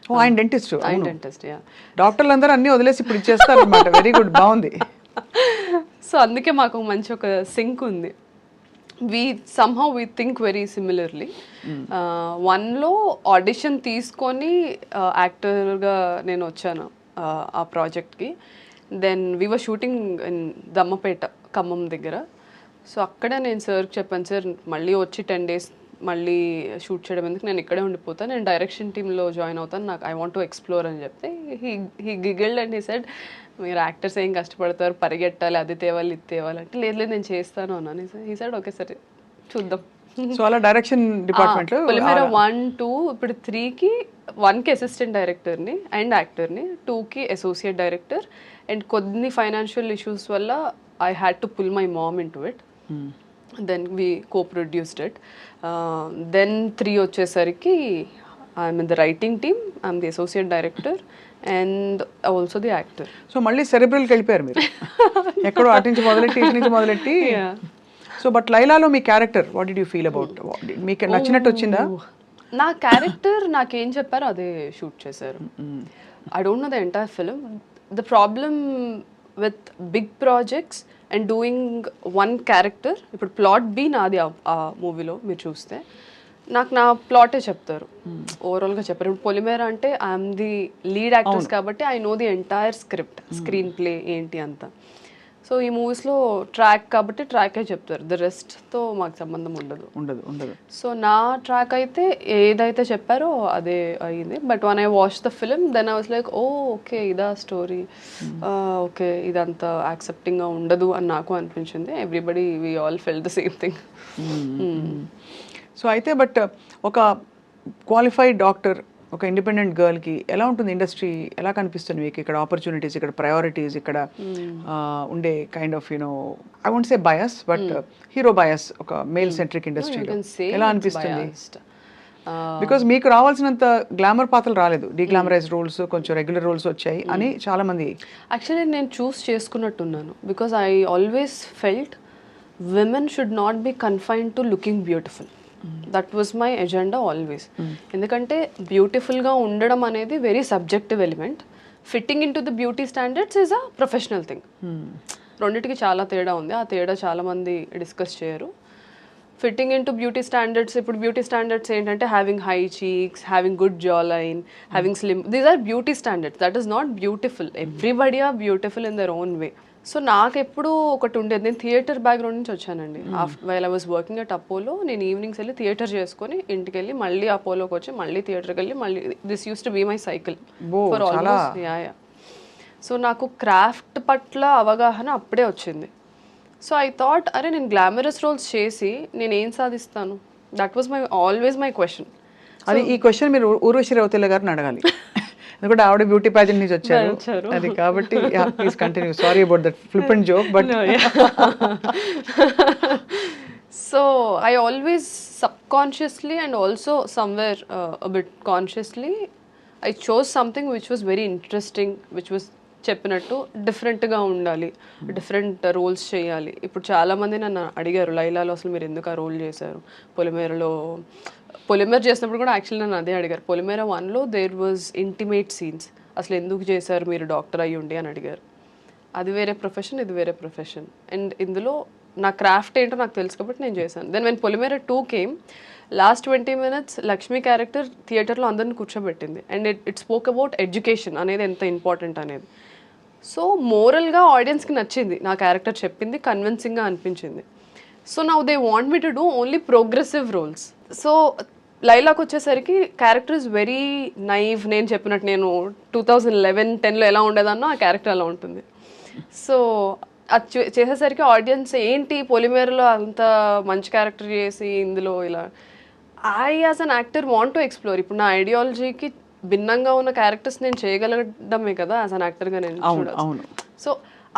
ఓ ఆయన డెంటిస్ట్. ఆయన డెంటిస్ట్, యా. డాక్టర్లు అందరూ అన్నీ వదిలేసి ఇప్పుడు ఇచ్చేస్తారు అనమాట. వెరీ గుడ్, బాగుంది. సో అందుకే మాకు మంచి ఒక సింక్ ఉంది. somehow we think very similarly. వన్లో ఆడిషన్ తీసుకొని యాక్టర్గా నేను వచ్చాను ఆ ప్రాజెక్ట్కి. Then we were shooting in Dammapeta, Khammam దగ్గర. సో అక్కడ నేను సార్కి చెప్పాను, సార్ మళ్ళీ వచ్చి 10 days మళ్ళీ షూట్ చేయడం ఎందుకు, నేను ఇక్కడే ఉండిపోతాను, నేను డైరెక్షన్ టీంలో జాయిన్ అవుతాను, నాకు ఐ వాంట్ టు ఎక్స్ప్లోర్ అని చెప్తే హీ గిగిల్డ్ అండ్ హీ సెడ్, మీరు యాక్టర్స్ ఏం కష్టపడతారు, పరిగెట్టాలి, అది తేవాలి ఇది తేవాలి అంటే, లేదు లేదు నేను చేస్తాను అన్నాను. హీ సెడ్ ఓకే సరే చూద్దాం. సో అలా డైరెక్షన్ డిపార్ట్మెంట్లో పొలిమేర 1, 2 ఇప్పుడు 3కి 1కి అసిస్టెంట్ డైరెక్టర్ని అండ్ యాక్టర్ని, 2కి అసోసియేట్ డైరెక్టర్, అండ్ కొన్ని ఫైనాన్షియల్ ఇష్యూస్ వల్ల I had to pull my mom into it. Then we co-produced it. దెన్ 3 వచ్చేసరికి I'm in the writing team, I'm the associate director and also the actor. So మళ్ళీ సెరెబ్రల్కి వెళ్ళిపోయారు మీరు. ఎక్కడో అటు నుంచి మొదలెట్టి ఇటు నుంచి మొదలెట్టి. సో బట్ లైలాలో మీ character what did you feel about, మీకు నచ్చినట్టు వచ్చిందా? నా క్యారెక్టర్ నాకేం చెప్పారో అదే షూట్ చేశారు. I don't know the entire film. The problem with big projects and doing one character, ఇప్పుడు ప్లాట్ బి నాది ఆ మూవీలో మీరు చూస్తే, నాకు నా ప్లాటే చెప్తారు, ఓవరాల్గా చెప్పారు. ఇప్పుడు పొలిమేర అంటే ఐఎమ్ ది లీడ్ యాక్టర్స్ కాబట్టి I know the entire script, screen play ఏంటి అంతా. సో ఈ మూవీస్లో ట్రాక్ కాబట్టి ట్రాకే చెప్తారు, ద రెస్ట్తో మాకు సంబంధం ఉండదు. సో నా ట్రాక్ అయితే ఏదైతే చెప్పారో అదే అయింది. But when I watch the film then I was like, oh okay ఇదా స్టోరీ, ఓకే ఇదంతా యాక్సెప్టింగ్గా ఉండదు అని నాకు అనిపించింది. Everybody we all felt the same thing. So అయితే బట్ ఒక క్వాలిఫైడ్ డాక్టర్, ఒక ఇండిపెండెంట్ గర్ల్కి ఎలా ఉంటుంది ఇండస్ట్రీ, ఎలా కనిపిస్తుంది మీకు? ఇక్కడ ఆపర్చునిటీస్, ఇక్కడ ప్రయారిటీస్, ఇక్కడ ఉండే kind of you know I won't say bias but hero bias, ఒక మేల్ సెంట్రిక్ ఇండస్ట్రీలో ఎలా అనిపిస్తుంది? బికాజ్ మీకు రావాల్సినంత గ్లామర్ పాత్రలు రాలేదు, డీగ్లామరైజ్ రోల్స్, కొంచెం రెగ్యులర్ రోల్స్ వచ్చాయి అని చాలా మంది. యాక్చువల్లీ నేను చూస్ చేసుకున్నట్టున్నాను, because I always felt women should not be confined to looking beautiful. That was my agenda always. ఎందుకంటే బ్యూటిఫుల్గా ఉండడం అనేది very subjective element. Fitting in to the beauty standards is a professional thing. రెండింటికి చాలా తేడా ఉంది. ఆ తేడా చాలామంది డిస్కస్ చేయరు. Fitting in to beauty standards, ఇప్పుడు బ్యూటీ స్టాండర్డ్స్ ఏంటంటే having high cheeks, having good jawline, having slim, these are beauty standards. That is not beautiful. Everybody are beautiful in their own way. So నాకు ఎప్పుడు ఒకటి ఉండేది, నేను థియేటర్ బ్యాక్గ్రౌండ్ నుంచి వచ్చానండి. While I was working at Apollo, నేను ఈవినింగ్స్ వెళ్ళి థియేటర్ చేసుకొని ఇంటికి వెళ్ళి మళ్ళీ అపోలోకి వచ్చి మళ్ళీ థియేటర్కి వెళ్ళి మళ్ళీ, this used to be my cycle for almost. Yeah. So నాకు క్రాఫ్ట్ పట్ల అవగాహన అప్పుడే వచ్చింది. సో ఐ థాట్, అరే నేను గ్లామరస్ రోల్స్ చేసి నేను ఏం సాధిస్తాను? That was my always my question. అది ఈ క్వశ్చన్ మీరు ఊర్వశి రౌతేలా గారిని అడగాలి, ఎందుకంటే ఆవిడ బ్యూటీ ప్యాజెంట్ నుంచి వచ్చారు అది కాబట్టి. Please continue. Sorry about that flippant joke but. So I always subconsciously and also somewhere a bit consciously I chose something which was very interesting, which was చెప్పినట్టు డిఫరెంట్గా ఉండాలి, డిఫరెంట్ రోల్స్ చేయాలి. ఇప్పుడు చాలామంది నన్ను అడిగారు, లైలాలో అసలు మీరు ఎందుకు ఆ రోల్ చేశారు, పొలిమేర చేసినప్పుడు కూడా యాక్చువల్లీ నన్ను అదే అడిగారు. పొలిమేర 1లో దేర్ వాజ్ ఇంటిమేట్ సీన్స్, అసలు ఎందుకు చేశారు మీరు డాక్టర్ అయ్యి ఉండి అని అడిగారు. అది వేరే ప్రొఫెషన్, ఇది వేరే ప్రొఫెషన్. అండ్ ఇందులో నా క్రాఫ్ట్ ఏంటో నాకు తెలుసు కాబట్టి నేను చేశాను. Then when Polimera 2 came, last 20 minutes Lakshmi character థియేటర్లో అందరిని కూర్చోబెట్టింది. And it spoke about education అనేది ఎంత ఇంపార్టెంట్ అనేది. సో మోరల్గా ఆడియన్స్కి నచ్చింది నా క్యారెక్టర్, చెప్పింది కన్విన్సింగ్గా అనిపించింది. So now they want me to do only progressive roles. So లైలాకి వచ్చేసరికి క్యారెక్టర్ ఇస్ వెరీ నైవ్. నేను చెప్పినట్టు నేను 2011-10లో ఎలా ఉండేదన్నో ఆ క్యారెక్టర్ అలా ఉంటుంది. సో అది చేసేసరికి ఆడియన్స్ ఏంటి పొలిమేరలో అంత మంచి క్యారెక్టర్ చేసి ఇందులో ఇలా, I as an actor want to explore. ఇప్పుడు నా ఐడియాలజీకి భిన్నంగా ఉన్న క్యారెక్టర్స్ నేను చేయగలగడమే కదా యాజ్ అన్ యాక్టర్గా నేను చూడాలి. సో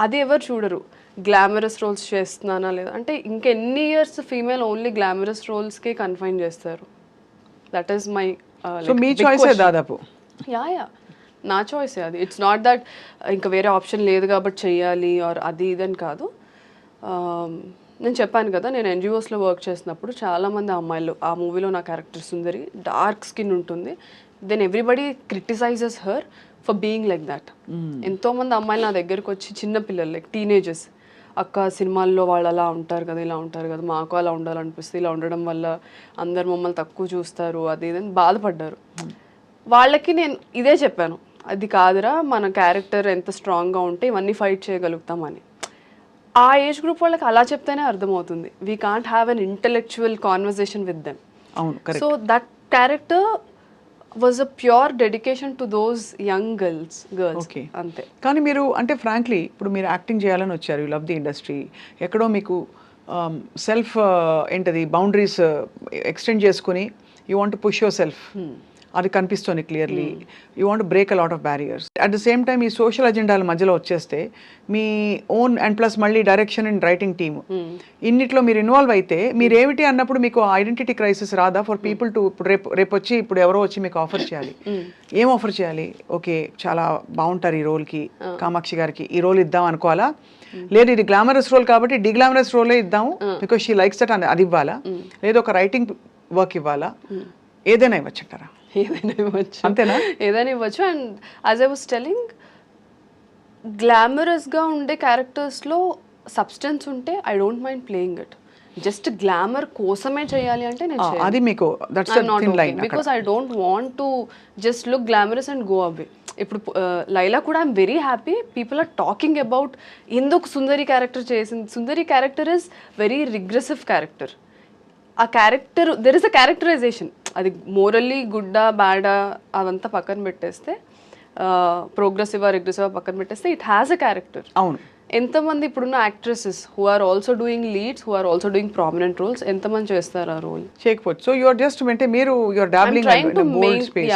అది ఎవరు చూడరు. గ్లామరస్ రోల్స్ చేస్తున్నానా లేదా అంటే, ఇంకెన్ని ఇయర్స్ ఫీమేల్ ఓన్లీ గ్లామరస్ రోల్స్కే కన్ఫైన్ చేస్తారు. That is my me choice దాదాపు. యా నా చాయిస్ అది. ఇట్స్ నాట్ దట్ ఇంకా వేరే ఆప్షన్ లేదు కాబట్టి చెయ్యాలి ఆర్ అది ఇదని కాదు. నేను చెప్పాను కదా, నేను ఎన్జిఓస్లో వర్క్ చేసినప్పుడు చాలామంది అమ్మాయిలు, ఆ మూవీలో నా క్యారెక్టర్ సుందరి డార్క్ స్కిన్ ఉంటుంది, then everybody criticises her for being like that. ఎంతోమంది అమ్మాయిలు నా దగ్గరకు వచ్చి, చిన్న పిల్లలు లైక్ టీనేజర్స్, అక్క సినిమాల్లో వాళ్ళు అలా ఉంటారు కదా, ఇలా ఉంటారు కదా, మాకు అలా ఉండాలనిపిస్తుంది, ఇలా ఉండడం వల్ల అందరు మమ్మల్ని తక్కువ చూస్తారు, అది ఇదని బాధపడ్డారు. వాళ్ళకి నేను ఇదే చెప్పాను, అది కాదురా, మన క్యారెక్టర్ ఎంత స్ట్రాంగ్గా ఉంటే ఇవన్నీ ఫైట్ చేయగలుగుతామని. ఆ ఏజ్ గ్రూప్ వాళ్ళకి అలా చెప్తేనే అర్థమవుతుంది. We can't have an intellectual conversation with them. అవును, so that character was a pure dedication to those young girls. Okay, అంతే. కానీ మీరు అంటే ఫ్రాంక్లీ ఇప్పుడు మీరు యాక్టింగ్ చేయాలని వచ్చారు, యూ లవ్ ది ఇండస్ట్రీ, ఎక్కడో మీకు సెల్ఫ్ ఏంటది బౌండరీస్ ఎక్స్టెండ్ చేసుకుని you want push your self, అది కనిపిస్తుంది clearly. You want break a lot of barriers. At the same time ఈ సోషల్ అజెండాల మధ్యలో వచ్చేస్తే మీ ఓన్ అండ్ ప్లస్ మళ్ళీ డైరెక్షన్ అండ్ రైటింగ్ టీమ్, ఇన్నిట్లో మీరు ఇన్వాల్వ్ అయితే మీరు ఏమిటి అన్నప్పుడు మీకు ఐడెంటిటీ క్రైసిస్ రాదా ఫర్ పీపుల్ టు, ఇప్పుడు రేపు వచ్చి ఇప్పుడు ఎవరో వచ్చి మీకు ఆఫర్ చేయాలి, ఏం ఆఫర్ చేయాలి? ఓకే, చాలా బాగుంటారు ఈ రోల్కి, కామాక్షి గారికి ఈ రోల్ ఇద్దాం అనుకోవాలా? లేదు ఇది గ్లామరస్ రోల్ కాబట్టి డిగ్లామరస్ రోలే ఇద్దాము బికాస్ షీ లైక్స్ దట్ అని, అది ఇవ్వాలా? లేదు ఒక రైటింగ్ వర్క్ ఇవ్వాలా? ఏదైనా ఇవ్వచ్చంటారా? ఏదైనా ఇవ్వచ్చు, అంతేనా? ఏదైనా ఇవ్వచ్చు. And as I was telling, గ్లామరస్గా ఉండే క్యారెక్టర్స్లో సబ్స్టెన్స్ ఉంటే I don't mind playing it. Just glamour కోసమే చేయాలి అంటే నేను అది మీకు that's the thin line, because I don't want to just look glamorous and go away. ఇప్పుడు లైలా కూడా I'm very happy people are talking about ఎందుకు సుందరి క్యారెక్టర్ చేసింది. Sundari character is very regressive character. ఆ character, there is a characterization. అది మోరల్లీ గుడ్డా బ్యాడా అదంతా పక్కన పెట్టేస్తే, ప్రోగ్రెసివా రిగ్రెసివా పక్కన పెట్టేస్తే, ఇట్ హ్యాస్ అ క్యారెక్టర్. అవును. ఎంతమంది ఇప్పుడున్న actresses who are also doing leads, who are also doing prominent roles, ఎంతమంది చేస్తారు ఆ రోల్? చేయకపోవచ్చు. సో యు ఆర్ జస్ట్ అంటే మీరు you are dabbling in the bold space,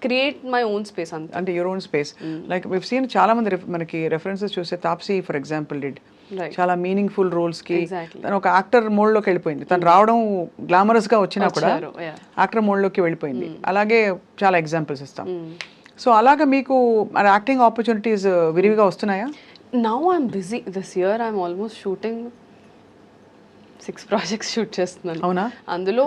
create my own space అంటే your own space. Like we seen చాలా మంది మనకి రెఫరెన్సెస్ చూస్తే, తాప్సీ ఫర్ ఎగ్జాంపుల్ డిడ్ చాలా మీనింగ్ఫుల్ రోల్స్ కి తను ఒక యాక్టర్ మోడ్ లోకి వెళ్ళిపోయింది. తను రావడం గ్లామరస్ గా వచ్చినా కూడా యాక్టర్ మోడ్ లోకి వెళ్ళిపోయింది. అలాగే చాలా ఎగ్జాంపుల్స్ ఇస్తాం. సో అలాగా మీకు యాక్టింగ్ ఆపర్చునిటీస్ విరివిగా వస్తున్నాయా? Now I'm busy. This year I'm almost shooting 6 projects shoot చేస్తున్నాను. అవునా? అందులో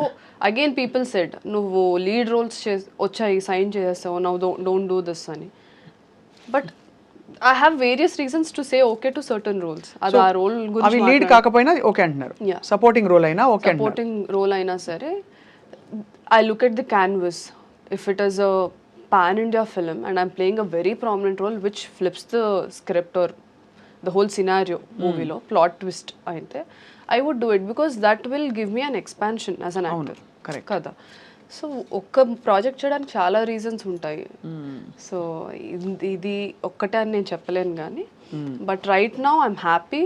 అగైన్ పీపుల్ సెడ్ నువ్వు లీడ్ రోల్స్ వచ్చాయి, సైన్ చేస్తావు, నౌ డోంట్ డూ దిస్ అని. But I have various reasons to say okay to certain roles. అది ఆ రోల్ గురించి లీడ్ కాకపోయినా ఓకే అంటున్నారు, సపోర్టింగ్ రోల్ అయినా ఓకే, సపోర్టింగ్ రోల్ అయినా సరే I look at the canvas. If it is a pan India film and I'm playing a very prominent role which flips the script or the whole scenario movie lo plot twist ainte, I would do it because that will give me an expansion as an actor. Correct kada. So ఒక్క ప్రాజెక్ట్ చేయడానికి చాలా రీజన్స్ ఉంటాయి. సో ఇది ఒక్కటే అని నేను చెప్పలేను కానీ, but right now I'm happy,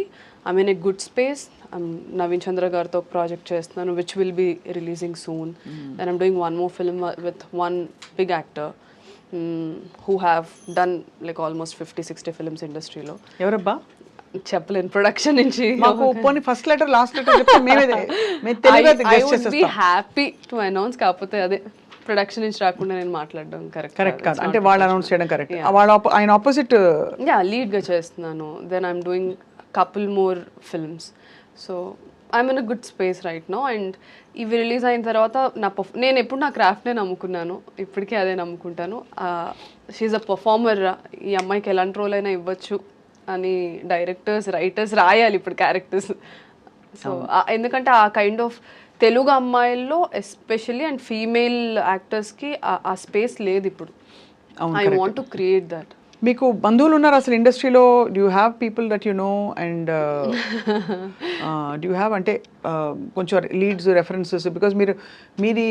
I'm in a good space. Naveen Chandra గారితో ఒక ప్రాజెక్ట్ చేస్తున్నాను which will be releasing soon. Then I'm doing one more film with one big actor who have done like almost 50-60 films ఇండస్ట్రీలో. ఎవరబ్బా? చెప్పలేను, ప్రొడక్షన్ నుంచి. మాకు పోనీ ఫస్ట్ లెటర్ లాస్ట్ లెటర్ చెప్తే మేము తెలుగుగా గెస్ చేసేస్తాం. I would be happy to announce, కాకపోతే అదే ప్రొడక్షన్ నుంచి రాకుండా నేను మాట్లాడడం కరెక్ట్ కాదు. అంటే వాళ్ళు అనౌన్స్ చేయడం కరెక్ట్. ఆయన ఆపోజిట్ లీడ్ గా చేస్తున్నాను. Then I'm doing couple more films. So I'm in a good space right now. And ఇవి రిలీజ్ అయిన తర్వాత నేను ఎప్పుడు నా క్రాఫ్ట్నే నమ్ముకున్నాను, ఇప్పటికీ అదే నమ్ముకుంటాను. షీఈ్ అ పర్ఫార్మర్, ఈ అమ్మాయికి ఎలాంటి రోల్ అయినా ఇవ్వచ్చు అని డైరెక్టర్స్ రైటర్స్ రాయాలి ఇప్పుడు క్యారెక్టర్స్. సో ఎందుకంటే ఆ కైండ్ ఆఫ్ తెలుగు అమ్మాయిల్లో ఎస్పెషల్లీ అండ్ ఫీమేల్ యాక్టర్స్కి ఆ స్పేస్ లేదు ఇప్పుడు. I want to create that. మీకు బంధువులు ఉన్నారు అసలు ఇండస్ట్రీలో? Do you have people that you know and do you have అంటే కొంచెం లీడ్స్ రెఫరెన్సెస్? బికాజ్ మీది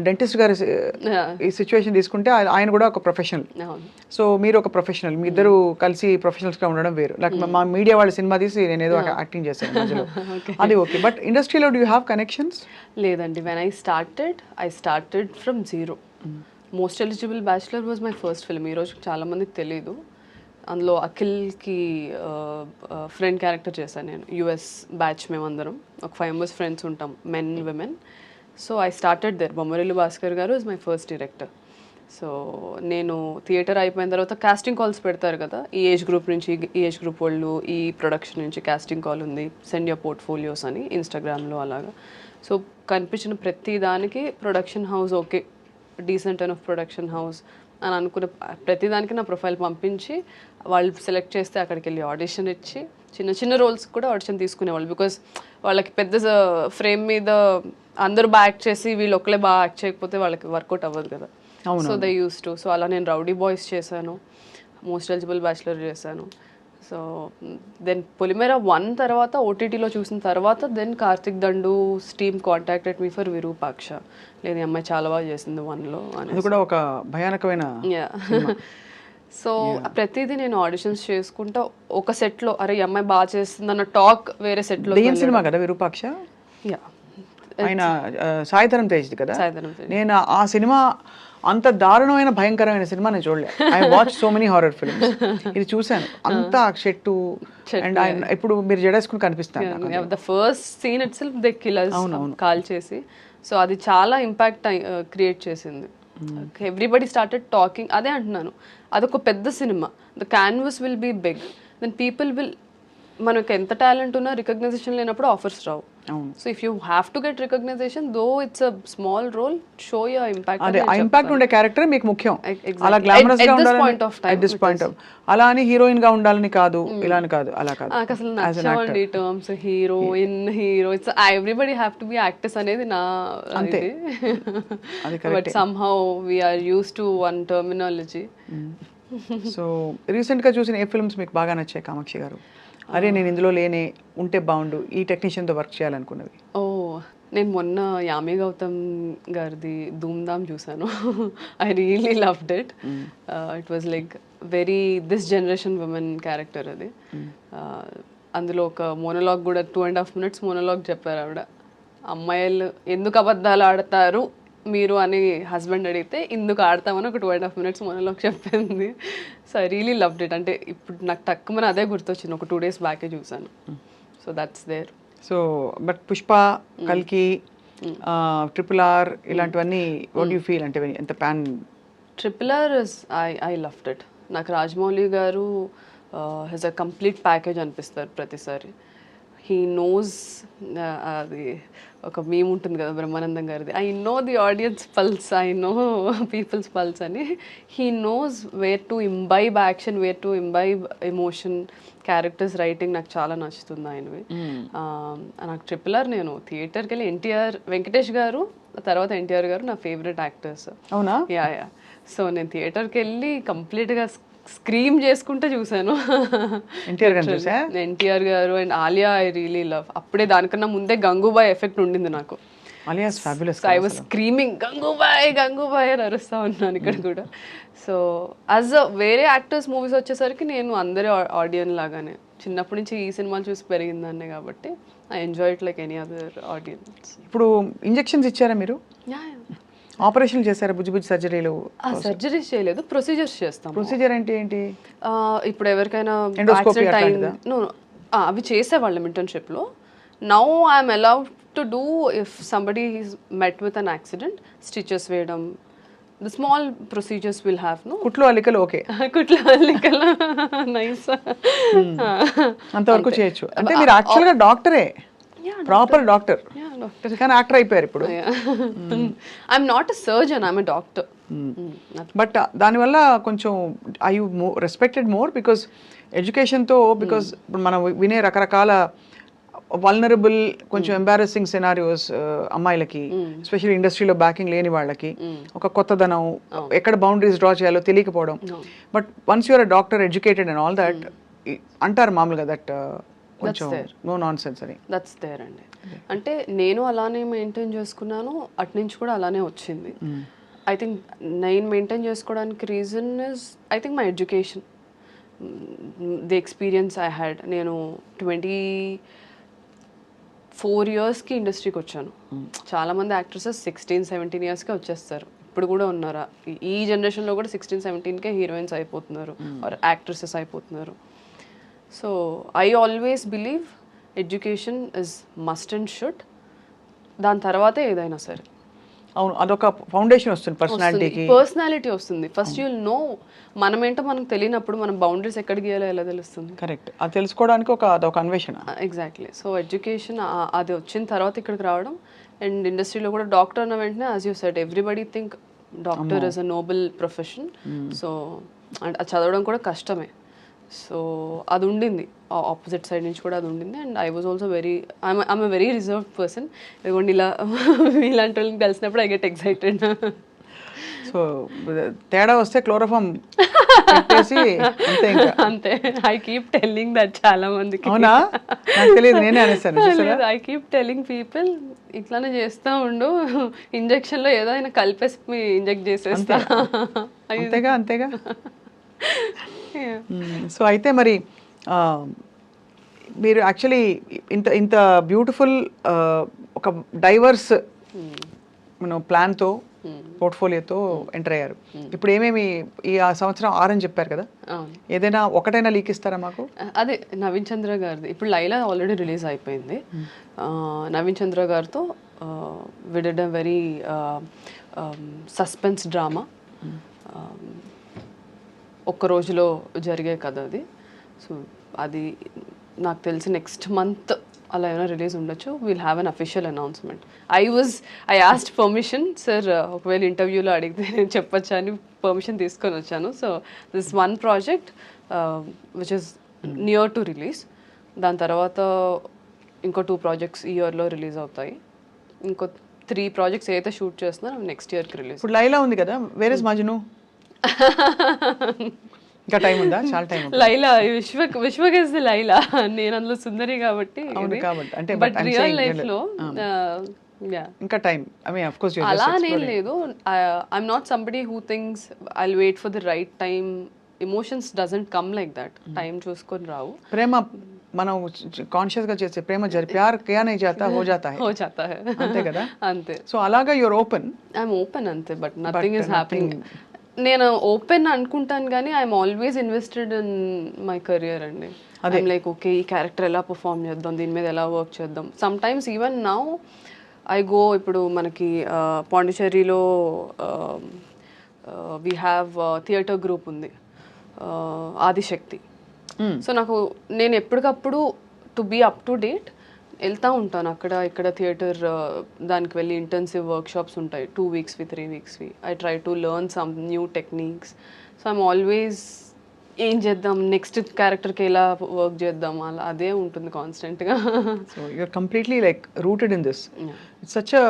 డెంటిస్ట్ గారి ఈ సిచ్యువేషన్ తీసుకుంటే ఆయన కూడా ఒక ప్రొఫెషనల్, సో మీరు ఒక ప్రొఫెషనల్, మీ ఇద్దరు కలిసి ప్రొఫెషనల్స్గా ఉండడం వేరు. లైక్ మా మీడియా వాళ్ళ సినిమా తీసి నేను ఏదో యాక్టింగ్ చేశాను మధ్యలో, అది ఓకే. బట్ ఇండస్ట్రీలో డూ యూ హ్యావ్ కనెక్షన్స్? లేదండి. When I started from zero. Most eligible bachelor was my first film. ఈరోజు చాలామందికి తెలీదు. అందులో అఖిల్కి ఫ్రెండ్ క్యారెక్టర్ చేశాను నేను. యుఎస్ బ్యాచ్ మేమందరం ఒక 5 members ఫ్రెండ్స్ ఉంటాం, men women. So I started there. Bommarillu Bhaskar garu is my first director. So నేను థియేటర్ అయిపోయిన తర్వాత కాస్టింగ్ కాల్స్ పెడతారు కదా, ఈ ఏజ్ గ్రూప్ నుంచి ఈ ఏజ్ గ్రూప్ వాళ్ళు, ఈ ప్రొడక్షన్ నుంచి కాస్టింగ్ కాల్ ఉంది, సెండ్ యువర్ పోర్ట్ఫోలియోస్ అని ఇన్స్టాగ్రామ్లో అలాగా. సో కనిపించిన ప్రతి దానికి production house okay, decent and of production house అని అనుకున్న ప్రతిదానికి నా ప్రొఫైల్ పంపించి వాళ్ళు సెలెక్ట్ చేస్తే అక్కడికి వెళ్ళి ఆడిషన్ ఇచ్చి చిన్న చిన్న రోల్స్ కూడా ఆడిషన్ తీసుకునేవాళ్ళు. బికాజ్ వాళ్ళకి పెద్ద ఫ్రేమ్ మీద అందరూ బాగా యాక్ట్ చేసి వీళ్ళు ఒక్కలే బాగా యాక్ట్ చేయకపోతే వాళ్ళకి వర్కౌట్ అవ్వదు కదా. So they use to. So అలా నేను రౌడీ బాయ్స్ చేశాను, మోస్ట్ ఎలిజిబుల్ బ్యాచులర్ చేశాను. సో దెన్ పొలిమేర 1 తర్వాత ఓటీటీలో చూసిన తర్వాత then Karthik Dandu team contacted me for Virupaksha. లేదు ఈ అమ్మాయి చాలా బాగా చేసింది 1లో అని. అది కూడా ఒక భయానకమైన సో ప్రతిదీ నేను ఆడిషన్స్ చేసుకుంటా ఒక సెట్లో అరే ఈ అమ్మాయి బాగా చేస్తుంది అన్న టాక్ వేరే సెట్లో. దెయ్యం సినిమా కదా విరూపాక్ష, ఆయన సాయిధరం తేజ్ది కదా. నేను ఆ సినిమా అంత దారుణమైన భయంకరమైన సినిమా నేను చూడలేదు. I watch so many horror films, ఇది చూశాను. అంతా చెట్టు అండ్ ఆయన ఇప్పుడు మీరు జడేసుకుని కనిపిస్తాను. The first scene itself they killers call చేసి, సో అది చాలా ఇంపాక్ట్ క్రియేట్ చేసింది. Everybody started talking. అదే అంటున్నాను, అదొక పెద్ద సినిమా, the canvas will be big, then people will, మనకు ఎంత టాలెంట్ ఉన్నా రికగ్నైజేషన్ లేనప్పుడు ఆఫర్స్ రావు. So if you have to get recognition though it's a small role, show your impact. అదే ఆ ఇంపాక్ట్ ఉండే క్యారెక్టర్ మీకు ముఖ్యం. అలా గ్లామరస్ గా ఉండాలి, దిస్ పాయింట్ ఆఫ్ అలా అని హీరోయిన్ గా ఉండాలని కాదు, ఇలా అని కాదు, అలా కాదు. అసలు నచ్చవండి terms heroine, hero, it's everybody have to be actors అనేది నా అంతే. But somehow we are used to one terminology. So recent గా చూసిన ఏ ఫిల్మ్స్ మీకు బాగా నచ్చాయి కామాక్షి గారు? అరే నేను ఇందులో లేనే ఉంటే బాగుండు, ఈ టెక్నీషియన్తో వర్క్ చేయాలనుకున్నవి? నేను మొన్న యామి గౌతమ్ గారిది ధూమ్ధామ్ చూసాను. I really loved it. It was like very this generation women character అది. అందులో ఒక మోనోలాగ్ కూడా 2.5 minutes మోనోలాగ్ చెప్పారు ఆవిడ. అమ్మాయిలు ఎందుకు అబద్ధాలు ఆడతారు మీరు అని హస్బెండ్ అడిగితే ఇందుకు ఆడతామని ఒక 2.5 minutes మోనోలాగ్ చెప్పింది. So I really loved it. అంటే ఇప్పుడు నాకు తక్కువ అదే గుర్తొచ్చింది, ఒక 2 days బ్యాకే చూసాను. So that's there. So but Pushpa, కల్కి, RRR ఇలాంటివన్నీ వాట్ యూ ఫీల్? అంటే ఎంత pan? RRR I loved it. నాకు రాజమౌళి గారు హెస్ అ కంప్లీట్ ప్యాకేజ్ అనిపిస్తారు ప్రతిసారి. హీ నోస్, అది ఒక మీమ్ ఉంటుంది కదా బ్రహ్మానందం గారిది, I know the audience pulse, I know people's pulse అని. He knows where to imbibe action, where to imbibe emotion. Characters writing నాకు చాలా నచ్చుతుంది ఆయనవి. నాకు RRR నేను థియేటర్కి వెళ్ళి ఎన్టీఆర్, వెంకటేష్ గారు తర్వాత ఎన్టీఆర్ గారు నా ఫేవరెట్ యాక్టర్స్. అవునా? యా. సో నేను థియేటర్కి వెళ్ళి కంప్లీట్గా స్క్రీమ్ చేసుకుంటే చూసాను. ఎన్టీఆర్ గారు and Alia I really love. అప్పుడే దానికన్నా ముందే గంగూబాయ్ ఎఫెక్ట్ ఉండింది నాకు. I was screaming Gangubai Gangubai అని అరుస్తా ఉన్నాను ఇక్కడ కూడా. సో యాజ్ అ వేరే యాక్టర్స్ మూవీస్ వచ్చేసరికి నేను అందరి ఆడియన్స్ లాగానే చిన్నప్పటి నుంచి ఈ సినిమాలు చూసి పెరిగిందాన్నే కాబట్టి I enjoy it like any other audience. ఇప్పుడు ఇంజెక్షన్స్ ఇచ్చారా మీరు? ఆపరేషన్ చేశారా? బుజ్జి బుజ్జి సర్జరీలు? సర్జరీస్ చేయలేదు, ప్రొసీజర్స్ చేస్తాం. ప్రొసీజర్ అంటే ఏంటి? ఇప్పుడు ఎవరికైనా యాక్సిడెంట్ అయింది, అవి చేసేవాళ్ళం ఇంటర్న్షిప్లో. Now I'm allowed to do if somebody is met with an accident, stitches వేయడం, the small procedures will have. No కుట్లు అల్లికలు ఓకే, కుట్లు అల్లికలు నైస్, అంతవరకు చేయొచ్చు. అంటే మీరు యాక్చువల్గా డాక్టరే, ప్రాపర్ డాక్టర్, కానీ యాక్టర్ అయిపోయారు ఇప్పుడు. I'm not a surgeon, I'm a doctor. But దానివల్ల కొంచెం I you respected more because ఎడ్యుకేషన్తో, బికాస్ ఇప్పుడు మనం వినే రకరకాల వల్నరబుల్, కొంచెం ఎంబారసింగ్ సినారియోస్ అమ్మాయిలకి, ఎస్పెషల్లీ ఇండస్ట్రీలో బ్యాకింగ్ లేని వాళ్ళకి, ఒక కొత్తదనం, ఎక్కడ బౌండరీస్ డ్రా చేయాలో తెలియకపోవడం. But once you're a doctor, educated and all that, అంటారు మామూలుగా దట్ కొంచెం నో నాన్ సెన్స్ అని. దట్స్ దేర్ అండి. అంటే నేను అలానే మెయింటైన్ చేసుకున్నాను, అటు నుంచి కూడా అలానే వచ్చింది. ఐ థింక్ నేను మెయింటైన్ చేసుకోవడానికి reason is I think my education, the experience I had. నేను 24 yearsకి ఇండస్ట్రీకి వచ్చాను. చాలామంది యాక్ట్రెసెస్ 16-17 yearsకే వచ్చేస్తారు. ఇప్పుడు కూడా ఉన్నారా ఈ జనరేషన్లో కూడా 16-17కే హీరోయిన్స్ అయిపోతున్నారు, ఆర్ యాక్ట్రెసెస్ అయిపోతున్నారు. So I always believe education is must and should, దాని తర్వాతే ఏదైనా సరే. అవును, అదొక ఫౌండేషన్ వస్తుంది పర్సనాలిటీకి. పర్సనాలిటీ వస్తుంది. ఫస్ట్ యుల్ నో మనమేంటో మనకు తెలియనప్పుడు మనం బౌండరీస్ ఎక్కడ గీయాలో ఎలా తెలుస్తుంది. కరెక్ట్, అది తెలుసుకోవడానికి అదొక అన్వేషణ. ఎగ్జాక్ట్లీ. సో ఎడ్యుకేషన్ అది వచ్చిన తర్వాత ఇక్కడికి రావడం, అండ్ ఇండస్ట్రీలో కూడా డాక్టర్ అన్న వెంటనే as you said everybody think doctor is a Nobel profession. So and అది చదవడం కూడా కష్టమే. సో అది ఉండింది, ఆపోజిట్ సైడ్ నుంచి కూడా అది ఉండింది. And I was also I'm very reserved person. ఇదిగోండి ఇలా ఇలాంటి వాళ్ళని కలిసినప్పుడు ఐ గెట్ ఎక్సైటెడ్. సో తేడా వస్తే క్లోరోఫామ్ పెట్టేసి అంతే ఇంకా. అంతే. ఐ కీప్ టెల్లింగ్ దట్ చాలా మందికి. అవునా, నాకు తెలియదు, నేనే అనేసాను. ఐ కీప్ టెల్లింగ్ పీపుల్ ఇట్లానే చేస్తూ ఉండు, ఇంజెక్షన్లో ఏదో అయినా కలిపేసి ఇంజెక్ట్ చేసేస్తా. అంతేగా అంతేగా. సో అయితే మరి మీరు యాక్చువల్లీ ఇంత ఇంత బ్యూటిఫుల్ ఒక డైవర్స్ ప్లాన్తో పోర్ట్ఫోలియోతో ఎంటర్ అయ్యారు. ఇప్పుడు ఏమేమి ఈ సంవత్సరం 6 అని చెప్పారు కదా, ఏదైనా ఒకటైనా లీక్ ఇస్తారా మాకు? అదే నవీన్ చంద్ర గారిది ఇప్పుడు లైలా ఆల్రెడీ రిలీజ్ అయిపోయింది. నవీన్ చంద్ర గారితో we did a very suspense drama. ఒక్క రోజులో జరిగే కథ అది. సో అది నాకు తెలిసి నెక్స్ట్ మంత్ అలా ఏమైనా రిలీజ్ ఉండొచ్చు. Will have an official announcement. I asked permission, sir ఒకవేళ ఇంటర్వ్యూలో అడిగితే నేను చెప్పొచ్చా అని పర్మిషన్ తీసుకొని వచ్చాను. So this one project which is near to release. దాని తర్వాత ఇంకో 2 ప్రాజెక్ట్స్ ఈ ఇయర్లో రిలీజ్ అవుతాయి. ఇంకో 3 ప్రాజెక్ట్స్ ఏదైతే షూట్ చేస్తున్నారో నెక్స్ట్ ఇయర్కి రిలీజ్. ఇప్పుడు లైలా ఉంది కదా, వేర్ ఇస్ మజ్ను? ఇంకా టైం ఉందా? చాలా time. Laila Vishwak is the Laila, నేను అందులో సుందరి కాబట్టి. అంటే బట్ రియల్ లైఫ్ లో ఇంకా time, I mean of course అలా నేను లేదు. I'm not somebody who thinks I will wait for the right time. Emotions doesn't come like that. Time చూసుకొని రావు. ప్రేమ మనం కాన్షియస్ గా చేసే ప్రేమ ప్యార్ కియా నహీ జాతా హో జాతా హై అంతే కదా. అంతే. సో అలాగా యువర్ ఓపెన్. ఐఎమ్ ఓపెన్ అంతే, బట్ నథింగ్ ఇస్ హ్యాపెనింగ్. నేను ఓపెన్ అనుకుంటాను కానీ I'm always invested in my career అండి. ఐఎమ్ లైక్ ఓకే ఈ క్యారెక్టర్ ఎలా పర్ఫామ్ చేద్దాం, దీని మీద ఎలా వర్క్ చేద్దాం. Sometimes even now I go, ఇప్పుడు మనకి పాండిచేరిలో వీ హ్యావ్ థియేటర్ గ్రూప్ ఉంది, ఆదిశక్తి. సో నేను ఎప్పటికప్పుడు to be up to date వెళ్తూ ఉంటాను. ఇక్కడ థియేటర్ దానికి వెళ్ళి ఇంటెన్సివ్ వర్క్షాప్స్ ఉంటాయి 2 weeksవి 3 weeksవి. I try to learn some new techniques. So I'm always ఏం చేద్దాం, నెక్స్ట్ క్యారెక్టర్కి ఎలా వర్క్ చేద్దాం, అలా అదే ఉంటుంది కాన్స్టెంట్గా. So you're completely like rooted in this. It's such a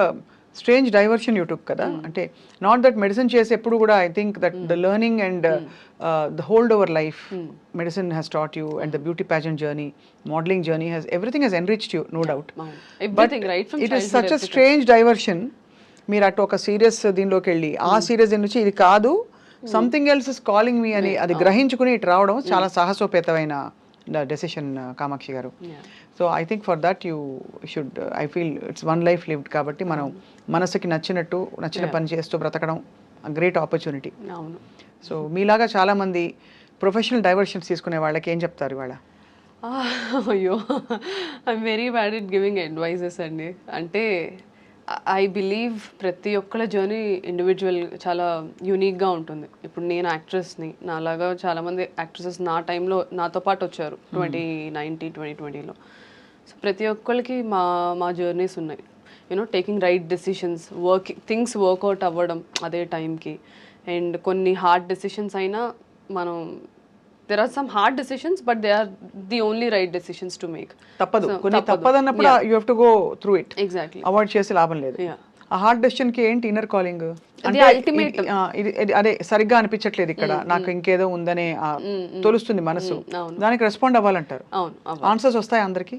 strange diversion you took కదా. అంటే నాట్ దట్ మెడిసిన్ చేసి ఎప్పుడు కూడా I think that the learning and the hold over life medicine has taught you and the beauty pageant journey, modelling journey has everything has enriched you, no doubt. But it is such a strange diversion. మీరు అటు ఒక సీరియస్ దీనిలోకి వెళ్ళి ఆ సీరియస్ నుంచి ఇది కాదు సంథింగ్ ఎల్స్ ఇస్ కాలింగ్ మీ అని అది గ్రహించుకుని ఇటు రావడం చాలా సాహసోపేతమైన డెసిషన్ కామాక్షి గారు. So I think for that you should, I feel it's one life lived కాబట్టి మనం మనసుకి నచ్చిన పని చేస్తూ బ్రతకడం గ్రేట్ ఆపర్చునిటీ. సో మీలాగా చాలామంది ప్రొఫెషనల్ డైవర్షన్స్ తీసుకునే వాళ్ళకి ఏం చెప్తారు ఇవాళ? అయ్యో, I'm very bad at giving advices అండి. అంటే ఐ బిలీవ్ ప్రతి ఒక్కళ్ళ జర్నీ ఇండివిజువల్ చాలా యూనిక్గా ఉంటుంది. ఇప్పుడు నేను యాక్ట్రెస్ని, నాలాగా చాలామంది యాక్ట్రెసెస్ నా టైంలో నాతో పాటు వచ్చారు 2019, 2020లో. సో ప్రతి ఒక్కళ్ళకి మా జర్నీస్ ఉన్నాయి. You know taking right decisions, things work out అవ్వడం అదే టైంకి. అండ్ కొన్ని హార్డ్ డెసిషన్స్ అయినా మనం there are some hard decisions but they are the only right decisions to make. తప్పదు, కొన్ని తప్పదన్నప్పుడు you have to go through it. Exactly. Avoid చేసి లాభం లేదు. ఆ హార్డ్ డెసిషన్ కి ఏంటి ఇన్నర్ కాలింగ్ అంటే అదే సరిగ్గా అనిపించట్లేదు ఇక్కడ, నాకు ఇంకేదో ఉందనే తోలుస్తుంది మనసు, దానికి రెస్పాండ్ అవ్వాలంటారు. ఆన్సర్స్ వస్తాయి అందరికి,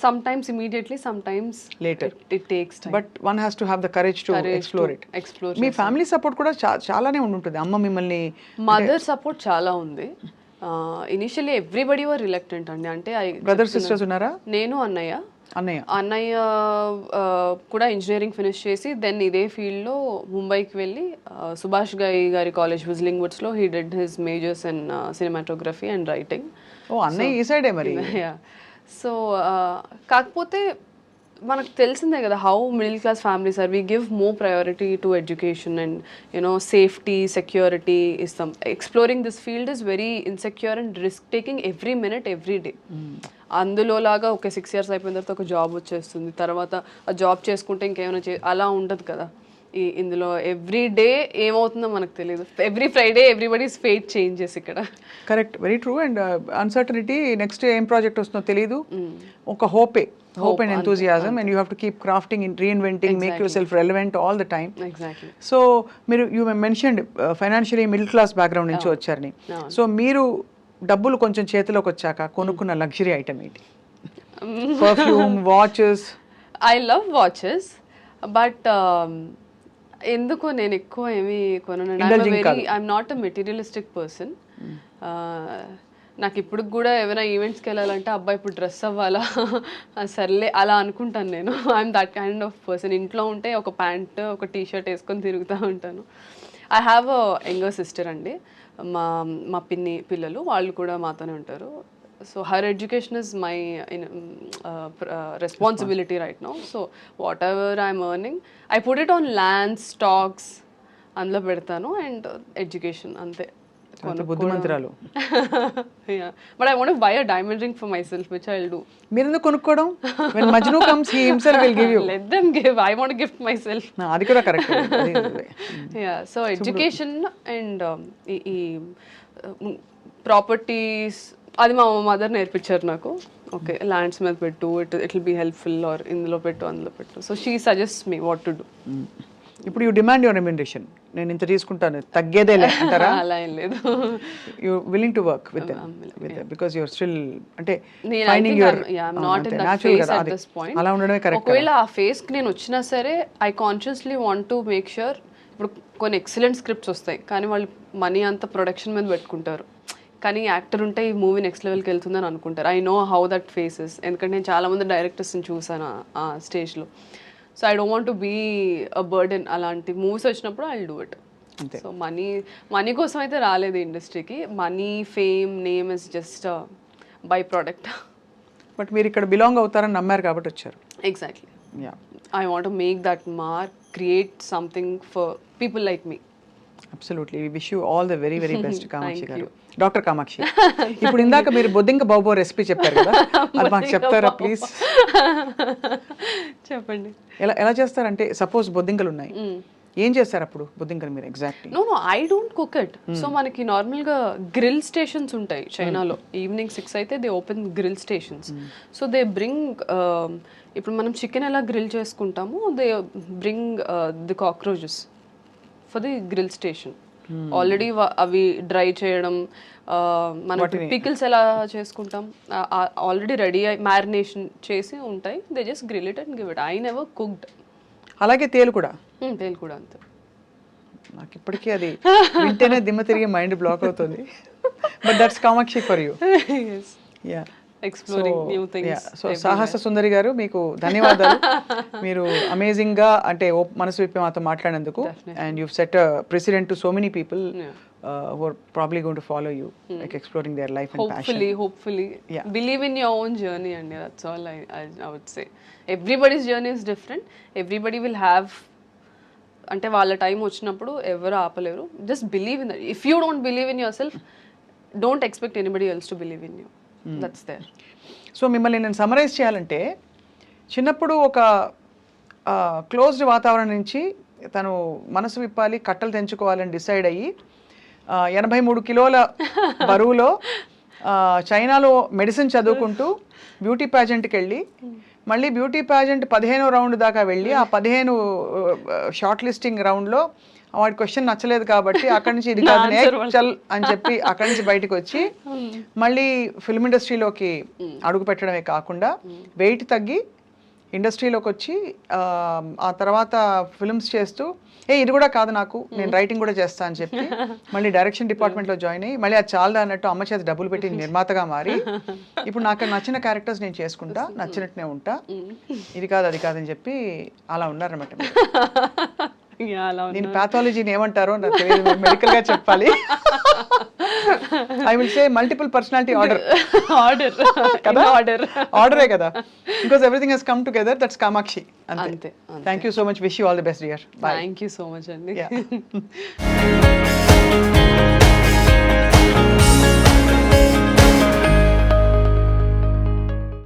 sometimes immediately, sometimes later. It takes time, but one has to have the courage to explore. Me family support కూడా చాలానే ఉంటుంది. అమ్మ మిమ్మల్ని మదర్ సపోర్ట్ చాలా ఉంది. ఇనిషియల్లీ ఎవ్రీబడి వర్ రిలక్టెంట్ అండి. అంటే బ్రదర్ సిస్టర్స్ ఉన్నారా? నేను అన్నయ్య కూడా ఇంజనీరింగ్ ఫినిష్ చేసి దెన్ ఇదే ఫీల్డ్లో ముంబైకి వెళ్ళి సుభాష్ గారి కాలేజ్ విజిలింగ్ వుడ్స్లో he did his majors in cinematography and writing. ఓ అన్నయ్య ఈ సైడే మరి. సో కాకపోతే మనకు తెలిసిందే కదా how middle class families are we give more priority to education and you know safety security ఇస్తాం. Exploring this field is very insecure and risk taking every minute every day. అందులో లాగా ఒక 6 years అయిపోయిన తర్వాత ఒక జాబ్ వచ్చేస్తుంది, తర్వాత ఆ జాబ్ చేసుకుంటే ఇంకేమైనా అలా ఉండదు కదా. ఇందులో ఎవ్రీ డే ఏమవుతుందో మనకు తెలియదు. Every Friday everybody's fate changes ఇక్కడ. Correct, very true. And uncertainty, next ఏం ప్రాజెక్ట్ వస్తుందో తెలియదు, ఒక hope and enthusiasm, and you have to keep crafting, reinventing, make yourself relevant all the time. Exactly. So మీరు you mentioned financially middle class background నుంచి వచ్చారని. సో మీరు డబ్బులు కొంచెం చేతిలోకి వచ్చాక కొనుక్కున్న లగ్జరీ ఐటమ్ ఏంటి? Perfume, watches? I love watches, but ఎందుకో నేను ఎక్కువ ఏమి కొనను. I'm not a materialistic person. నాకు ఇప్పుడు కూడా ఏమైనా ఈవెంట్స్కి వెళ్ళాలంటే అబ్బాయి ఇప్పుడు డ్రెస్ అవ్వాలా సర్లే అలా అనుకుంటాను నేను. I'm that kind of person. ఇంట్లో ఉంటే ఒక ప్యాంట్ ఒక టీ-షర్ట్ వేసుకొని తిరుగుతూ ఉంటాను. I have a younger sister అండి. మా పిన్ని పిల్లలు వాళ్ళు కూడా మాతోనే ఉంటారు. So her education is my responsibility right now. So whatever I'm earning, I put it on land, stocks, అందులో పెడతాను, అండ్ ఎడ్యుకేషన్ అంతే. బుద్ధిమంతురాలు. Yeah, but I want to buy a diamond ring for myself, which I'll do. మీరు ఎందుకు కొనుక్కోవడం? when Majnu comes, he himself will give you. Let them give. I want to gift myself. అది కూడా correct. Yeah, so education and ఈ ప్రాపర్టీస్ అది మా మదర్ నేర్పించారు నాకు. ఓకే, ల్యాండ్స్ మీద పెట్టు, it will be helpful, or ఇందులో పెట్టు అందులో పెట్టు. So she suggest me what to do. ఇప్పుడు యూ డిమాండ్ యువర్ రెమ్యునరేషన్, నేను ఇంత తీసుకుంటాను తగ్గేదేలే అంటారా? అలా ఏం లేదు. You willing to work with because you're still అంటే ఫైండింగ్ యువర్ న్యాచురల్ కదా, అది అలా ఉండడమే కరెక్ట్. ఒకవేళ ఆ ఫేస్కి నేను వచ్చినా సరే I consciously want to make sure. ఇప్పుడు కొన్ని ఎక్సలెంట్ స్క్రిప్ట్స్ వస్తాయి కానీ వాళ్ళు మనీ అంతా ప్రొడక్షన్ మీద పెట్టుకుంటారు, కానీ యాక్టర్ ఉంటే ఈ మూవీ నెక్స్ట్ లెవెల్కి వెళ్తుందని అనుకుంటారు. I know how that faces, ఎందుకంటే నేను చాలామంది డైరెక్టర్స్ని చూసాను ఆ స్టేజ్లో. So I don't want to be a burden. అలాంటి మూవీస్ వచ్చినప్పుడు I will do it. So money కోసం అయితే రాలేదు ఇండస్ట్రీకి. Money, fame, name is just byproduct. But మీరు ఇక్కడ బిలాంగ్ అవుతారని నమ్మారు కాబట్టి వచ్చారు. Exactly. I want to make that mark, create something for people like me. Absolutely, we wish you all the very very best Kamakshi గారు. డాక్టర్ కామాక్షి, ఇప్పుడు ఇందాక మీరు బొద్దింక బాబో రెసిపీ చెప్పారు కదా, అది మాకు చెప్తారా ప్లీజ్? చెప్పండి. ఎలా చేస్తారంటే, సపోజ్ బొద్దింకలు ఉన్నాయి, ఏం చేస్తారు అప్పుడు బొద్దింకలు మీరు exactly? No I don't cook it. So మనకి నార్మల్గా గ్రిల్ స్టేషన్స్ ఉంటాయి చైనాలో. ఈవినింగ్ 6 అయితే they open grill stations. So they bring, ఇప్పుడు మనం చికెన్ ఎలా గ్రిల్ చేసుకుంటామో they bring the cockroaches for the grill station. Already అవి డ్రై చేయడం, మనం పికిల్స్ ఎలా చేసుకుంటాం ఆల్రెడీ రెడీ అయి మ్యారినేషన్ చేసి ఉంటాయి. They just grill it and give it. I never cooked. అలాగే తేలు కూడా అంతే. నాకు ఇప్పటికీ అది వింటేనే దిమ్మ తిరిగి మైండ్ బ్లాక్ అవుతుంది. But that's Kamakshi for you. Yeah, exploring new things. So సాహస సుందరి గారు, మీకు ధన్యవాదాలు. మీరు అమేజింగ్ గా అంటే మనసు విప్పి మాతో మాట్లాడినందుకు. And you set president to so many people who are probably going to follow you, like exploring their life and passion. Hopefully. Yeah. Believe in your own journey, and that's all I would say. Everybody's journey is different. Everybody will have, అంటే వాళ్ళ టైం వచ్చినప్పుడు ఎవరు ఆపలేరు. Just believe in that. If you don't believe in yourself, don't expect anybody else to believe in you. That's there. So మిమ్మల్ని నేను సమరైజ్ చేయాలంటే, చిన్నప్పుడు ఒక క్లోజ్డ్ వాతావరణం నుంచి తను మనసు విప్పాలి, కట్టలు తెంచుకోవాలని డిసైడ్ అయ్యి 83 కిలోల బరువులో చైనాలో మెడిసిన్ చదువుకుంటూ బ్యూటీ ప్యాజెంట్కి వెళ్ళి, మళ్ళీ బ్యూటీ ప్యాజెంట్ 15వ రౌండ్ దాకా వెళ్ళి, ఆ 15 షార్ట్ లిస్టింగ్ రౌండ్లో వాడి క్వశ్చన్ నచ్చలేదు కాబట్టి అక్కడి నుంచి ఇది కాదు చల్ అని చెప్పి అక్కడి నుంచి బయటకు వచ్చి మళ్ళీ ఫిల్మ్ ఇండస్ట్రీలోకి అడుగు పెట్టడమే కాకుండా వెయిట్ తగ్గి ఇండస్ట్రీలోకి వచ్చి ఆ తర్వాత ఫిల్మ్స్ చేస్తూ, ఇది కూడా కాదు నాకు, నేను రైటింగ్ కూడా చేస్తా అని చెప్పి మళ్ళీ డైరెక్షన్ డిపార్ట్మెంట్లో జాయిన్ అయ్యి, మళ్ళీ అది చాలదా అన్నట్టు అమ్మ చేత డబ్బులు పెట్టి నిర్మాతగా మారి, ఇప్పుడు నాకు నచ్చిన క్యారెక్టర్స్ నేను చేసుకుంటా, నచ్చినట్టునే ఉంటా, ఇది కాదు అది కాదని చెప్పి అలా ఉన్నారన్నమాట. Yeah, అలా నేను పాథాలజీని ఏమంటారో నాకు తెలియదు, మెడికల్ గా చెప్పాలి. I will say multiple personality order. Order కదా ఆర్డర్ ఆర్డరే కదా, because everything he's come together, that's Kamakshi. అంతే, అంతే. అంతే. Thank you so much, wish you all the best dear. Bye. Thank you so much అండి.